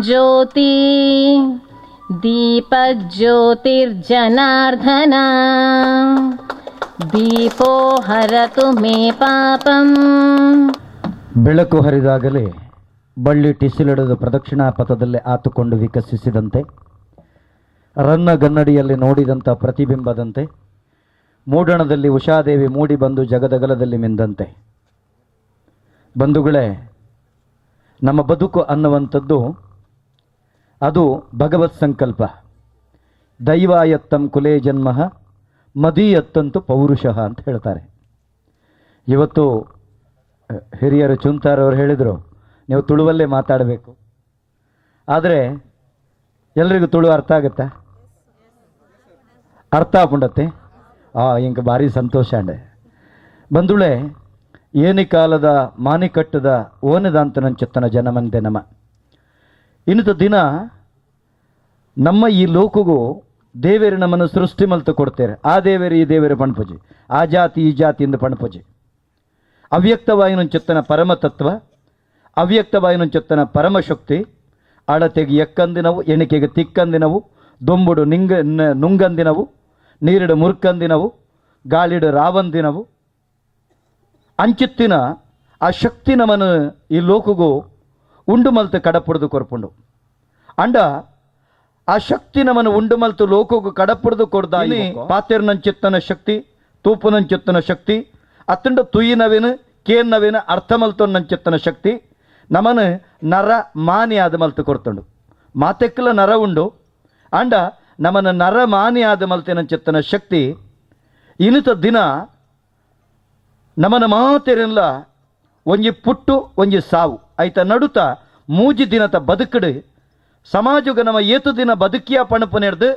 ज्योति दीपज्योतिर्जनार्दन दीपो हरतु मे पापಂ. ಬೆಳಕು ಹರಿದಾಗಲೇ ಬಳ್ಳಿ ಟಿಸಿಲಿಡದ ಪ್ರದಕ್ಷಿಣಾ ಪಥದಲ್ಲಿ ಆತುಕೊಂಡು ವಿಕಸಿಸಿದಂತೆ, ರನ್ನಗನ್ನಡಿಯಲ್ಲಿ ನೋಡಿದಂಥ ಪ್ರತಿಬಿಂಬದಂತೆ, ಮೂಡಣದಲ್ಲಿ ಉಷಾದೇವಿ ಮೂಡಿ ಬಂದು ಜಗದಗಲದಲ್ಲಿ ಮಿಂದಂತೆ. ಬಂಧುಗಳೇ, ನಮ್ಮ ಬದುಕು ಅನ್ನುವಂಥದ್ದು ಅದು ಭಗವತ್ ಸಂಕಲ್ಪ. ದೈವಾಯತ್ತಂ ಕುಲೇ ಜನ್ಮ ಮದೀಯತ್ತಂತು ಪೌರುಷಃ ಅಂತ ಹೇಳ್ತಾರೆ. ಇವತ್ತು ಹಿರಿಯರು ಚುಂತಾರವರು ಹೇಳಿದರು, ನೀವು ತುಳುವಲ್ಲೇ ಮಾತಾಡಬೇಕು. ಆದರೆ ಎಲ್ರಿಗೂ ತುಳು ಅರ್ಥ ಆಗುತ್ತಾ? ಅರ್ಥ ಆಪುಂಡತ್ತೆ. ಇಂಕ ಭಾರಿ ಸಂತೋಷ ಅಂಡೆ. ಬಂಧುಳೆ, ಏನಿ ಕಾಲದ ಮಾನಿಕಟ್ಟದ ಓನದಂತ ನಂಚುತ್ತನ ಜನಮಂದೆ ನಮ ಇನ್ನಿತ ದಿನ ನಮ್ಮ ಈ ಲೋಕಗೂ ದೇವೇರು ನಮ್ಮನ್ನು ಸೃಷ್ಟಿ ಮಲ್ತು ಕೊಡ್ತಾರೆ. ಆ ದೇವೇರು ಈ ದೇವೇರು ಪಣಪುಜಿ, ಆ ಜಾತಿ ಈ ಜಾತಿಯಿಂದ ಪಣಪುಜಿ. ಅವ್ಯಕ್ತವಾಯಿನೊಂಚೆತ್ತನ ಪರಮತತ್ವ, ಅವ್ಯಕ್ತವಾಯಿನೊಂಚೆತ್ತನ ಪರಮಶಕ್ತಿ. ಅಳತೆಗೆ ಎಕ್ಕಂದಿನವು, ಎಣಿಕೆಗೆ ತಿಕ್ಕಂದಿನವು, ದೊಂಬುಡು ನುಂಗಂದಿನವು, ನೀರಿಡು ಮುರ್ಕಂದಿನವು, ಗಾಳಿಡು ರಾವಂದಿನವು. ಅಂಚಿತ್ತಿನ ಆ ಶಕ್ತಿ ನಮ್ಮನ್ನು ಈ ಲೋಕಗೂ ಉಂಡು ಮಲ್ತು ಕಡಪುಡ್ದು ಕೊರ್ಪುಂಡು. ಅಂಡ ಆ ಶಕ್ತಿ ನಮ್ಮನ್ನು ಉಂಡು ಮಲ್ತು ಲೋಕಗೂ ಕಡಪುಡ್ದು ಕೊಡ್ದಾಯಿ ಪಾತೆರ್ನಂಚಿತ್ತನ ಶಕ್ತಿ, ತೂಪುನಂಚಿತ್ತನ ಶಕ್ತಿ, ಅತ್ತಂಡ ತುಯಿನವೇನು ಕೇನ್ನವೇನು ಅರ್ಥ ಮಲ್ತೊನ್ನಂಚಿತ್ತನ ಶಕ್ತಿ ನಮ್ಮನ್ನು ನರ ಮಾನಿ ಆದ ಮಲ್ತು ಕೊಡ್ತಂಡು. ಮಾತೆಕ್ಕಲ ನರ ಉಂಡು. ಅಂಡ ನಮ್ಮನ್ನು ನರ ಮಾನಿ ಆದ ಮಲ್ತಿನಂಚಿತ್ತನ ಶಕ್ತಿ ಇನ್ನಿತ ದಿನ ನಮ್ಮನ ಮಾತೆರೆಲ್ಲ ಒಂಜಿ ಪುಟ್ಟು ಒಂಜಿ ಸಾವು ಐತ ನಡುತ ಮೂಜಿ ದಿನತ ಬದುಕಡು ಸಮಾಜಗ ನಮ್ಮ ಏತು ದಿನ ಬದುಕಿಯ ಪಣಪು ನೆಡ್ದು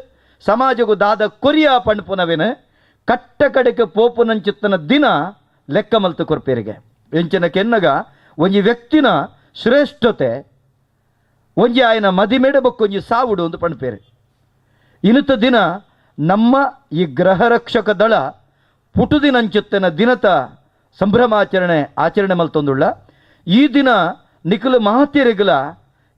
ಸಮಾಜಗೂ ದಾದ ಕೊರಿಯ ಪಣಪುನವೇನು ಕಟ್ಟ ಕಡೆಗೆ ಪೋಪುನಂಚಿತ್ತನ ದಿನ ಲೆಕ್ಕ ಮಲ್ತು ಕೊರ್ಪೇರಿಗೆ. ಎಂಚಿನ ಕೆನ್ನಗ ಒಂಜಿ ವ್ಯಕ್ತಿನ ಶ್ರೇಷ್ಠತೆ ಒಂಜಿ ಆಯನ ಮದಿಮೆಡ ಬಕ್ಕೊಂಜಿ ಸಾವುಡು ಒಂದು ಪಣಪೇರೆ. ಇನ್ನಿತ ದಿನ ನಮ್ಮ ಈ ಗ್ರಹ ರಕ್ಷಕ ದಳ ಪುಟುದಿನಂಚಿತ್ತನ ದಿನತ ಆಚರಣೆ ಮಲ್ತೊಂದುಳ್ಳ. ಈ ದಿನ ನಿಖಿಲ ಮಹತ್ಯರೆಗಲ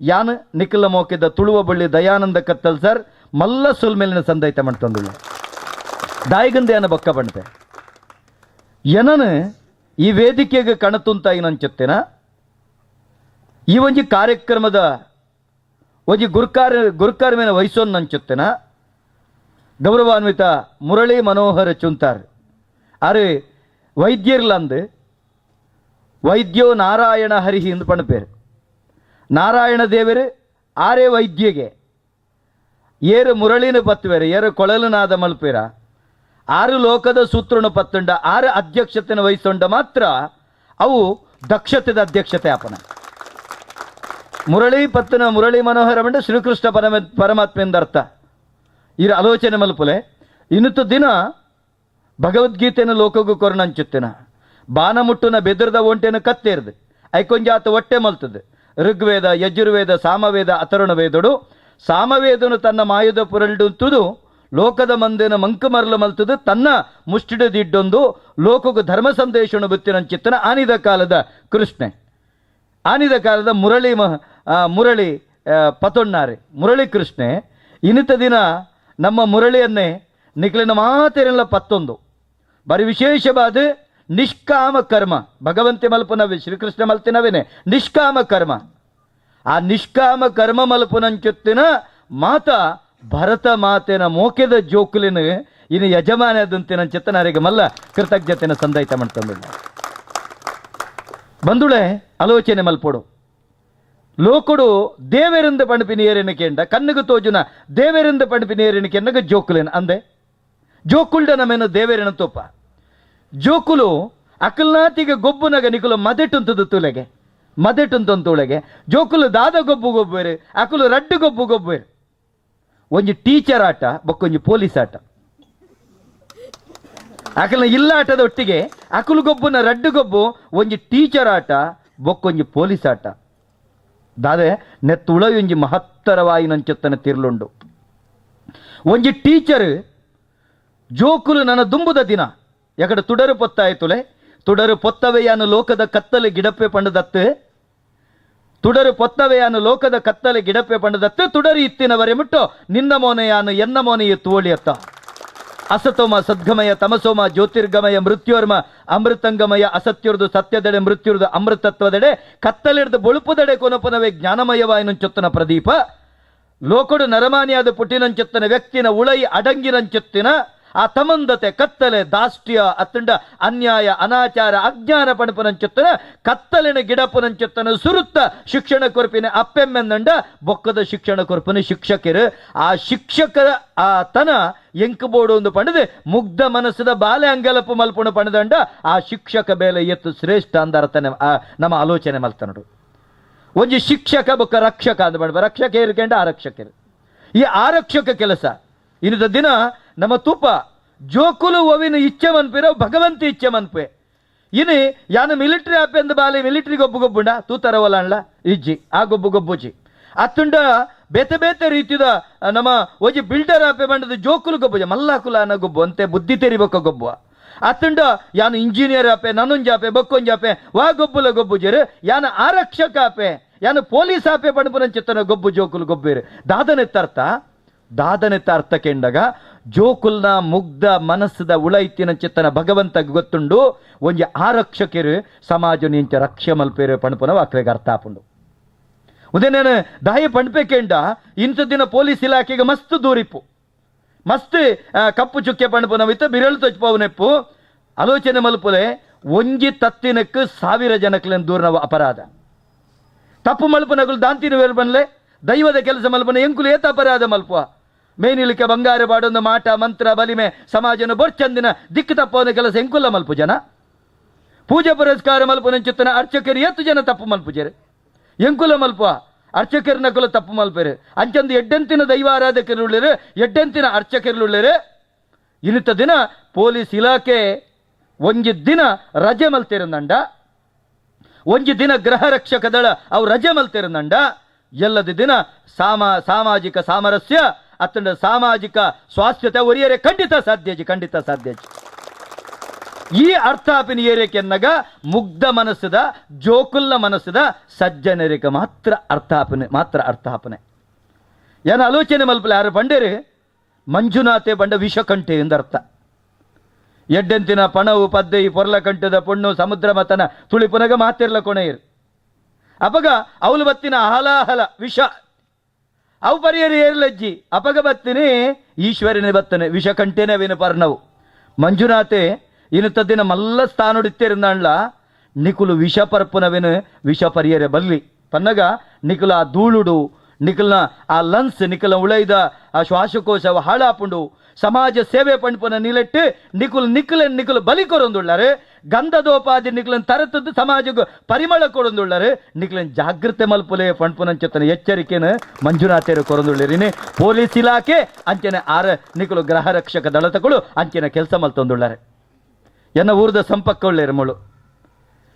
ಯಾನ್ ನಿಖಿಲ ಮೋಕೆದ ತುಳುವ ಬಳ್ಳಿ ದಯಾನಂದ ಕತ್ತಲ್ ಸರ್ ಮಲ್ಲ ಸುಲ್ಮೇಲಿನ ಸಂದೈತ ಮಾಡ್ತಂದುಳ್ಳ. ದಾಯಿಗಂದೆ ಅನ್ನ ಬಕ್ಕ ಬಣ್ತೆ ಏನನು ಈ ವೇದಿಕೆಗೆ ಕಣತುಂತಾಯಿನಂಚುತ್ತೇನ ಈ ಒಂಜಿ ಕಾರ್ಯಕ್ರಮದ ಒಂಜಿ ಗುರುಕಾರ್ಮೇನ ವಹಿಸೋನ್ನಂಚುತ್ತೇನ ಗೌರವಾನ್ವಿತ ಮುರಳಿ ಮನೋಹರ ಚುಂತಾರ್ ಆರು ವೈದ್ಯರ್ಲಂದು ವೈದ್ಯೋ ನಾರಾಯಣ ಹರಿಹಿ ಎಂದು ಪಣಪೇರು. ನಾರಾಯಣ ದೇವರು ಆರೇ ವೈದ್ಯಗೆ ಏರು ಮುರಳಿನ ಪತ್ತುವೇರು, ಏರು ಕೊಳಲನಾದ ಮಲ್ಪೇರ, ಆರು ಲೋಕದ ಸೂತ್ರನು ಪತ್ತುಂಡ, ಆರು ಅಧ್ಯಕ್ಷತೆನ ವಹಿಸೊಂಡ ಮಾತ್ರ ಅವು ದಕ್ಷತೆದ ಅಧ್ಯಕ್ಷತೆ ಆಪನ. ಮುರಳಿ ಪತ್ತನ ಮುರಳಿ ಮನೋಹರ ಬಂಡ ಶ್ರೀಕೃಷ್ಣ ಪರಮಾತ್ಮೆಯಿಂದ ಅರ್ಥ ಇರ ಆಲೋಚನೆ ಮಲ್ಪುಲೆ. ಇನ್ನಿತ್ತು ದಿನ ಭಗವದ್ಗೀತೆನ ಲೋಕಗೂ ಕೊರನಂಚುತ್ತೇನ ಬಾನ ಮುಟ್ಟುನ ಬೆದರ್ದ ಒಂಟೆನ ಕತ್ತೇರ್ದು ಐಕೊಂಜಾತ ಹೊಟ್ಟೆ ಮಲ್ತದೆ. ಋಗ್ವೇದ, ಯಜುರ್ವೇದ, ಸಾಮವೇದ, ಅಥರ್ವಣ ವೇದಡು ಸಾಮವೇದನು ತನ್ನ ಮಾಯುಧ ಪುರಲ್ಡುಂತುದು ಲೋಕದ ಮಂದಿನ ಮಂಕು ಮರಲು ಮಲ್ತದು ತನ್ನ ಮುಷ್ಟಿಡದಿಡ್ಡೊಂದು ಲೋಕಗೂ ಧರ್ಮ ಸಂದೇಶನು ಬುತ್ತಿನಂಚಿತ್ತನ ಆನಿದ ಕಾಲದ ಕೃಷ್ಣೆ, ಆನಿದ ಕಾಲದ ಮುರಳಿ ಪತೊಣ್ಣಾರೆ ಮುರಳಿ ಕೃಷ್ಣೆ. ಇನ್ನಿತ ದಿನ ನಮ್ಮ ಮುರಳಿಯನ್ನೇ ನಿಖಲಿನ ಮಾತೆರೆಲ್ಲ ಪತ್ತೊಂದು ಬರೀ ವಿಶೇಷವಾದ ನಿಷ್ಕಾಮ ಕರ್ಮ ಭಗವಂತೆ ಮಲ್ಪನವೇ ಶ್ರೀಕೃಷ್ಣ ಮಲ್ತಿನವೇನೆ ನಿಷ್ಕಾಮ ಕರ್ಮ. ಆ ನಿಷ್ಕಾಮ ಕರ್ಮ ಮಲ್ಪನಂಚುತ್ತಿನ ಮಾತ ಭರತ ಮಾತೆನ ಮೋಕೆದ ಜೋಕುಲಿನ ಇನ್ನು ಯಜಮಾನ ಅದಂತಿನ ಚಿತ್ತನರಿಗೆ ಮಲ್ಲ ಕೃತಜ್ಞತೆನ ಸಂದೈತ ಮಾಡ್ತಂದು. ಬಂಧುಳೆ ಆಲೋಚನೆ ಮಲ್ಪೋಡು ಲೋಕಡು ದೇವೇರಿಂದ ಪಣಪಿನ ಏರಿನಕೆಂಡ ಕಣ್ಣಗು ತೋಜುನ ದೇವೇರಿಂದ ಪಣಪಿನ ಏರಿನಕೆಂಡಗ ಜೋಕುಲೇನ ಅಂದೆ ಜೋಕುಲ್ಡ ನಮೇನು ದೇವೇರಿನ ತೋಪ ಜೋಕುಲು ಅಕಲ್ನಾತಿಗೆ ಗೊಬ್ಬುನಗ ನಿಕುಲು ಮದೆಟುಂತದು ತುಳೆಗೆ ಮದೆಟುಂತೊಂತುಳೆಗೆ ಜೋಕುಲು ದಾದ ಗೊಬ್ಬು ಗೊಬ್ಬರು ಅಕುಲು ರಡ್ಡು ಗೊಬ್ಬು ಗೊಬ್ಬರು. ಒಂಜಿ ಟೀಚರ್ ಆಟ ಬೊಕ್ಕೊಂಜಿ ಪೊಲೀಸ್ ಆಟ ಅಕಲ್ನ ಇಲ್ಲ ಆಟದ ಒಟ್ಟಿಗೆ ಅಕುಲು ಗೊಬ್ಬುನ ರಡ್ಡು ಗೊಬ್ಬು ಒಂಜಿ ಟೀಚರ್ ಆಟ ಬೊಕ್ಕೊಂಜಿ ಪೊಲೀಸ್ ಆಟ. ದಾದೆ ನೆತ್ತುಳ ಒಂಜಿ ಮಹತ್ತರವಾಯಿ ನಂಚೆತ್ತನ ತಿರ್ಲುಂಡು. ಒಂಜಿ ಟೀಚರ್ ಜೋಕುಲು ನನ್ನ ದುಂಬುದ ದಿನ ಎಕಡೆ ತುಡರು ಪೊತ್ತಾಯ್ತುಲೆ ತುಡರು ಪೊತ್ತವೆಯಾನು ಲೋಕದ ಕತ್ತಲೆ ಗಿಡಪ್ಪೆ ಪಂಡದತ್ತು ತುಡರು ಪೊತ್ತವೆಯಾನು ಲೋಕದ ಕತ್ತಲೆ ಗಿಡಪೆ ಪಂಡದತ್ತು ತುಡರಿ ಇತ್ತಿನವರೆ ಮುಟ್ಟು ನಿನ್ನ ಮೋನೆಯಾನು ಎನ್ನ ಮೋನೆಯು ತೋಳಿಯತ್ತ ಅಸತೋಮ ಸದ್ಗಮಯ ತಮಸೋಮ ಜ್ಯೋತಿರ್ಗಮಯ ಮೃತ್ಯೋರ್ಮ ಅಮೃತಂಗಮಯ ಅಸತ್ಯುರ್ದು ಸತ್ಯದೆಡೆ ಮೃತ್ಯುರ್ದು ಅಮೃತತ್ವದೆಡೆ ಕತ್ತಲಿಡ್ದು ಬೊಳುಪುದೆಡೆ ಕೊನಪನವೇ ಜ್ಞಾನಮಯವಾಯಿನಂಚೊತ್ತನ ಪ್ರದೀಪ ಲೋಕಡು ನರಮಾನಿಯಾದ ಪುಟ್ಟಿನಂಚೊತ್ತನ ವ್ಯಕ್ತಿನ ಉಳೈ ಅಡಂಗಿನಂಚೊತ್ತಿನ ಆ ತಮಂದತೆ ಕತ್ತಲೆ ದಾಷ್ಟ್ಯ ಅತ್ತಂಡ ಅನ್ಯಾಯ ಅನಾಚಾರ ಅಜ್ಞಾನ ಪಣಪನಂಚೊತ್ತನ ಕತ್ತಲಿನ ಗಿಡಪನಂಚೊತ್ತನ ಸುರುತ್ತ ಶಿಕ್ಷಣ ಕೊರಪಿನ ಅಪ್ಪೆಮ್ಮೆಂದಂಡ ಬೊಕ್ಕದ ಶಿಕ್ಷಣ ಕೊರಪಿನ ಶಿಕ್ಷಕರು ಆ ಶಿಕ್ಷಕರ ಆ ತನ ಎಂಕಬೋಡು ಒಂದು ಪಂಡದು ಮುಗ್ಧ ಮನಸ್ಸದ ಬಾಲೆ ಅಂಗಲಪು ಮಲ್ಪುಣ ಪಣದಂಡ ಆ ಶಿಕ್ಷಕ ಬೇಲೆ ಎತ್ತು ಶ್ರೇಷ್ಠ ಅಂದರ್ಥನೆ ನಮ್ಮ ಆಲೋಚನೆ ಮಲ್ತನಡು ಒಂಜಿ ಶಿಕ್ಷಕ ಬೊಕ್ಕ ರಕ್ಷಕ ಅಂದ ಬಡ ರಕ್ಷಕ ಇರ್ಕಂಡ ಆರಕ್ಷಕರು ಈ ಆರಕ್ಷಕ ಕೆಲಸ ಇನ್ನದ ದಿನ ನಮ್ಮ ತುಪ್ಪ ಜೋಕುಲು ಒವಿನ ಇಚ್ಛೆ ಮನ್ಪಿರ ಭಗವಂತ ಇಚ್ಛೆ ಮನ್ಪೆ ಇನಿ ಯಾನು ಮಿಲಿಟರಿ ಆಪೆಂದು ಬಾಲೆ ಮಿಲಿಟರಿ ಗೊಬ್ಬು ಗೊಬ್ಬುಂಡ ತೂತರವಲ್ಲ ಅಣ್ಣ ಇಜ್ಜಿ ಆ ಗೊಬ್ಬು ಗೊಬ್ಬುಜಿ ಅತ್ತುಂಡ ಬೇತೆ ಬೇತೆ ರೀತಿದ ನಮ್ಮ ಒಜಿ ಬಿಲ್ಡರ್ ಆಪೆ ಬಂಡದ ಜೋಕುಲು ಗೊಬ್ಬುಜ ಮಲ್ಲಾಕುಲ ಅನ್ನೋ ಗೊಬ್ಬು ಅಂತೆ ಬುದ್ಧಿ ತೆರಿಬೇಕ ಗೊಬ್ಬು ಅತ್ತುಂಡ ಯಾನು ಇಂಜಿನಿಯರ್ ಆಪೆ ನನ್ನೊಂಜಾಪೆ ಬಕ್ಕೊಂಜಾಪೆ ವಾ ಗೊಬ್ಬುಲ ಗೊಬ್ಬುಜರು ಯಾನು ಆರಕ್ಷಕ ಆಪೆ ಯಾನು ಪೊಲೀಸ್ ಆಪೆ ಪಣಪುನಂಚಿತ್ತನ ಗೊಬ್ಬು ಜೋಕುಲು ಗೊಬ್ಬೇರು ದಾದನೆತ್ತ ಅರ್ಥ ಕೆಂಡಗ ಜೋಕುಲ್ನ ಮುಗ್ಧ ಮನಸ್ಸದ ಉಳೈತಿನ ಚಿತ್ತನ ಭಗವಂತ ಗೊತ್ತುಂಡು ಒಂಜಿ ಆರಕ್ಷಕರು ಸಮಾಜ ನಿಂಚ ರಕ್ಷೆ ಮಲ್ಪೇರು ಪಣಪುನ ವಾಕ್ರೆಗೆ ಅರ್ಥ ಆಪುಂಡು ಉದೇನೇನು ದಾಯಿ ಪಣ್ಪೆಕೆಂಡ ಇಂಥ ದಿನ ಪೊಲೀಸ್ ಇಲಾಖೆಗೆ ಮಸ್ತ್ ದೂರಿಪ್ಪು ಮಸ್ತ್ ಕಪ್ಪು ಚುಕ್ಕೆ ಪಣಪುನವಿತ್ತು ಬಿರಳು ತೊಚ್ಪವನೆಪ್ಪು ಆಲೋಚನೆ ಮಲ್ಪುಲೆ ಒಂಜಿ ತತ್ತಿನಕ್ಕೆ 1000 ಜನಕ್ಲೆನ್ ದೂರನವ ಅಪರಾಧ ತಪ್ಪು ಮಲ್ಪನಗಳು ದಾಂತಿನ ವೇರು ಬನ್ಲೆ ದೈವದ ಕೆಲಸ ಮಲ್ಪನ ಎಂಕುಲು ಏತ ಅಪರಾಧ ಮಲ್ಪುವ ಮೇನಿಲಿಕೆ ಬಂಗಾರ ಬಾಡೊಂದು ಮಾಟ ಮಂತ್ರ ಬಲಿಮೆ ಸಮಾಜನ ಬೊರ್ಚಂದಿನ ದಿಕ್ಕು ತಪ್ಪವನ ಕೆಲಸ ಎಂಕುಲ್ಲ ಮಲ್ಪು ಜನ ಪೂಜೆ ಪುರಸ್ಕಾರ ಮಲ್ಪುನಂಚುತ್ತನ ಅರ್ಚಕರು ಏತು ಜನ ತಪ್ಪು ಮಲ್ಪುಜರು ಎಂಕುಲ ಮಲ್ಪುವ ಅರ್ಚಕರನ್ನ ಕುಲ ತಪ್ಪು ಮಲ್ಪೇರು ಅಂಚಂದು ಎಡ್ಡೆಂತಿನ ದೈವ ಆರಾಧಕರುಳ್ಳರು ಎಡ್ಡೆಂತಿನ ಅರ್ಚಕರುಳ್ಳರು ಇನ್ನಿತ ದಿನ ಪೊಲೀಸ್ ಇಲಾಖೆ ಒಂಜಿ ದಿನ ರಜೆ ಮಲ್ತಿರಂದಂಡ ಒಂಜಿ ದಿನ ಗೃಹ ರಕ್ಷಕ ದಳ ಅವು ರಜೆ ಮಲ್ತಿರಂದಂಡ ಎಲ್ಲದ ದಿನ ಸಾಮಾಜಿಕ ಸಾಮರಸ್ಯ ಅತ್ತಂಡ ಸಾಮಾಜಿಕ ಸ್ವಾಸ್ಥ್ಯತೆ ಒರಿಯರೆ ಖಂಡಿತ ಸಾಧ್ಯಜಿ ಈ ಅರ್ಥ ಆಪಿನ ಏರಿಕೆನ್ನಗ ಮುಗ್ಧ ಮನಸ್ಸದ ಜೋಕುಲ್ಲ ಮನಸ್ಸದ ಸಜ್ಜನರಿಗೆ ಮಾತ್ರ ಅರ್ಥ ಆಪನೆ ಏನ ಆಲೋಚನೆ ಮಲ್ಪಲ ಯಾರು ಬಂಡೇರಿ ಮಂಜುನಾಥೆ ಬಂಡ ವಿಷಕಂಠೆ ಎಂದರ್ಥ ಎಡ್ಡೆಂತಿನ ಪಣವು ಪದ್ದೆಯಿ ಪೊರ್ಲ ಕಂಠದ ಪೊಣ್ಣು ಸಮುದ್ರ ಮತನ ತುಳಿಪುನಗ ಮಾತಿರ್ಲ ಕೊನೆಯರು ಅಪಗ ಅವಳು ಬತ್ತಿನ ಹಲಾಹಲ ವಿಷ ಅವು ಪರಿಯರಿ ಏರ್ಲಜ್ಜಿ ಅಪಗ ಬತ್ತಿನಿ ಈಶ್ವರನೇ ಬತ್ತನೆ ವಿಷಕಂಠೇನೆ ಅವಿನ ಪರ್ಣವು ಮಂಜುನಾಥೆ ಇನ್ನುತ್ತ ದಿನ ಮಲ್ಲ ಸ್ಥಾನೊಡಿತ್ತೇರಿಂದಣ್ಣ ನಿಕುಲು ವಿಷ ಪರ್ಪುನವೇನು ವಿಷ ಪರಿಯರೆ ಬಲ್ಲಿ ಪನ್ನಗ ನಿಕುಲ ಆ ಧೂಳುಡು ನಿಕಲ್ನ ಆ ಲಂಗ್ಸ್ ನಿಕಲ ಉಳೈದ ಆ ಶ್ವಾಸಕೋಶ ಹಾಳಾಪುಂಡು ಸಮಾಜ ಸೇವೆ ಪಂಪುನ ನಿಲೆಟ್ಟು ನಿಕುಲು ಬಲಿ ಕೊರೊಂದುಳ್ಳಾರೆ ಗಂಧದೋಪಾದಿ ನಿಕಲನ್ ತರತದ್ದು ಸಮಾಜಕ್ಕೆ ಪರಿಮಳ ಕೊಡೊಂದುಳ್ಳಾರೆ ನಿಕಲನ್ ಜಾಗೃತೆ ಮಲ್ಪುಲೆ ಪಂಪುನಂಚತನ ಎಚ್ಚರಿಕೆನ ಮಂಜುನಾಥೇರು ಕೊರೊಂದುಳ್ಳರಿನಿ ಪೊಲೀಸ್ ಇಲಾಖೆ ಅಂಚನೆ ನಿಕಲು ಗೃಹ ರಕ್ಷಕ ದಳತಗಳು ಅಂಚಿನ ಕೆಲಸ ಮಲ್ತೊಂದುಳ್ಳಾರೆ ಎನ್ನ ಊರದ ಸಂಪರ್ಕ ಒಳ್ಳೆಯರು ಮಳು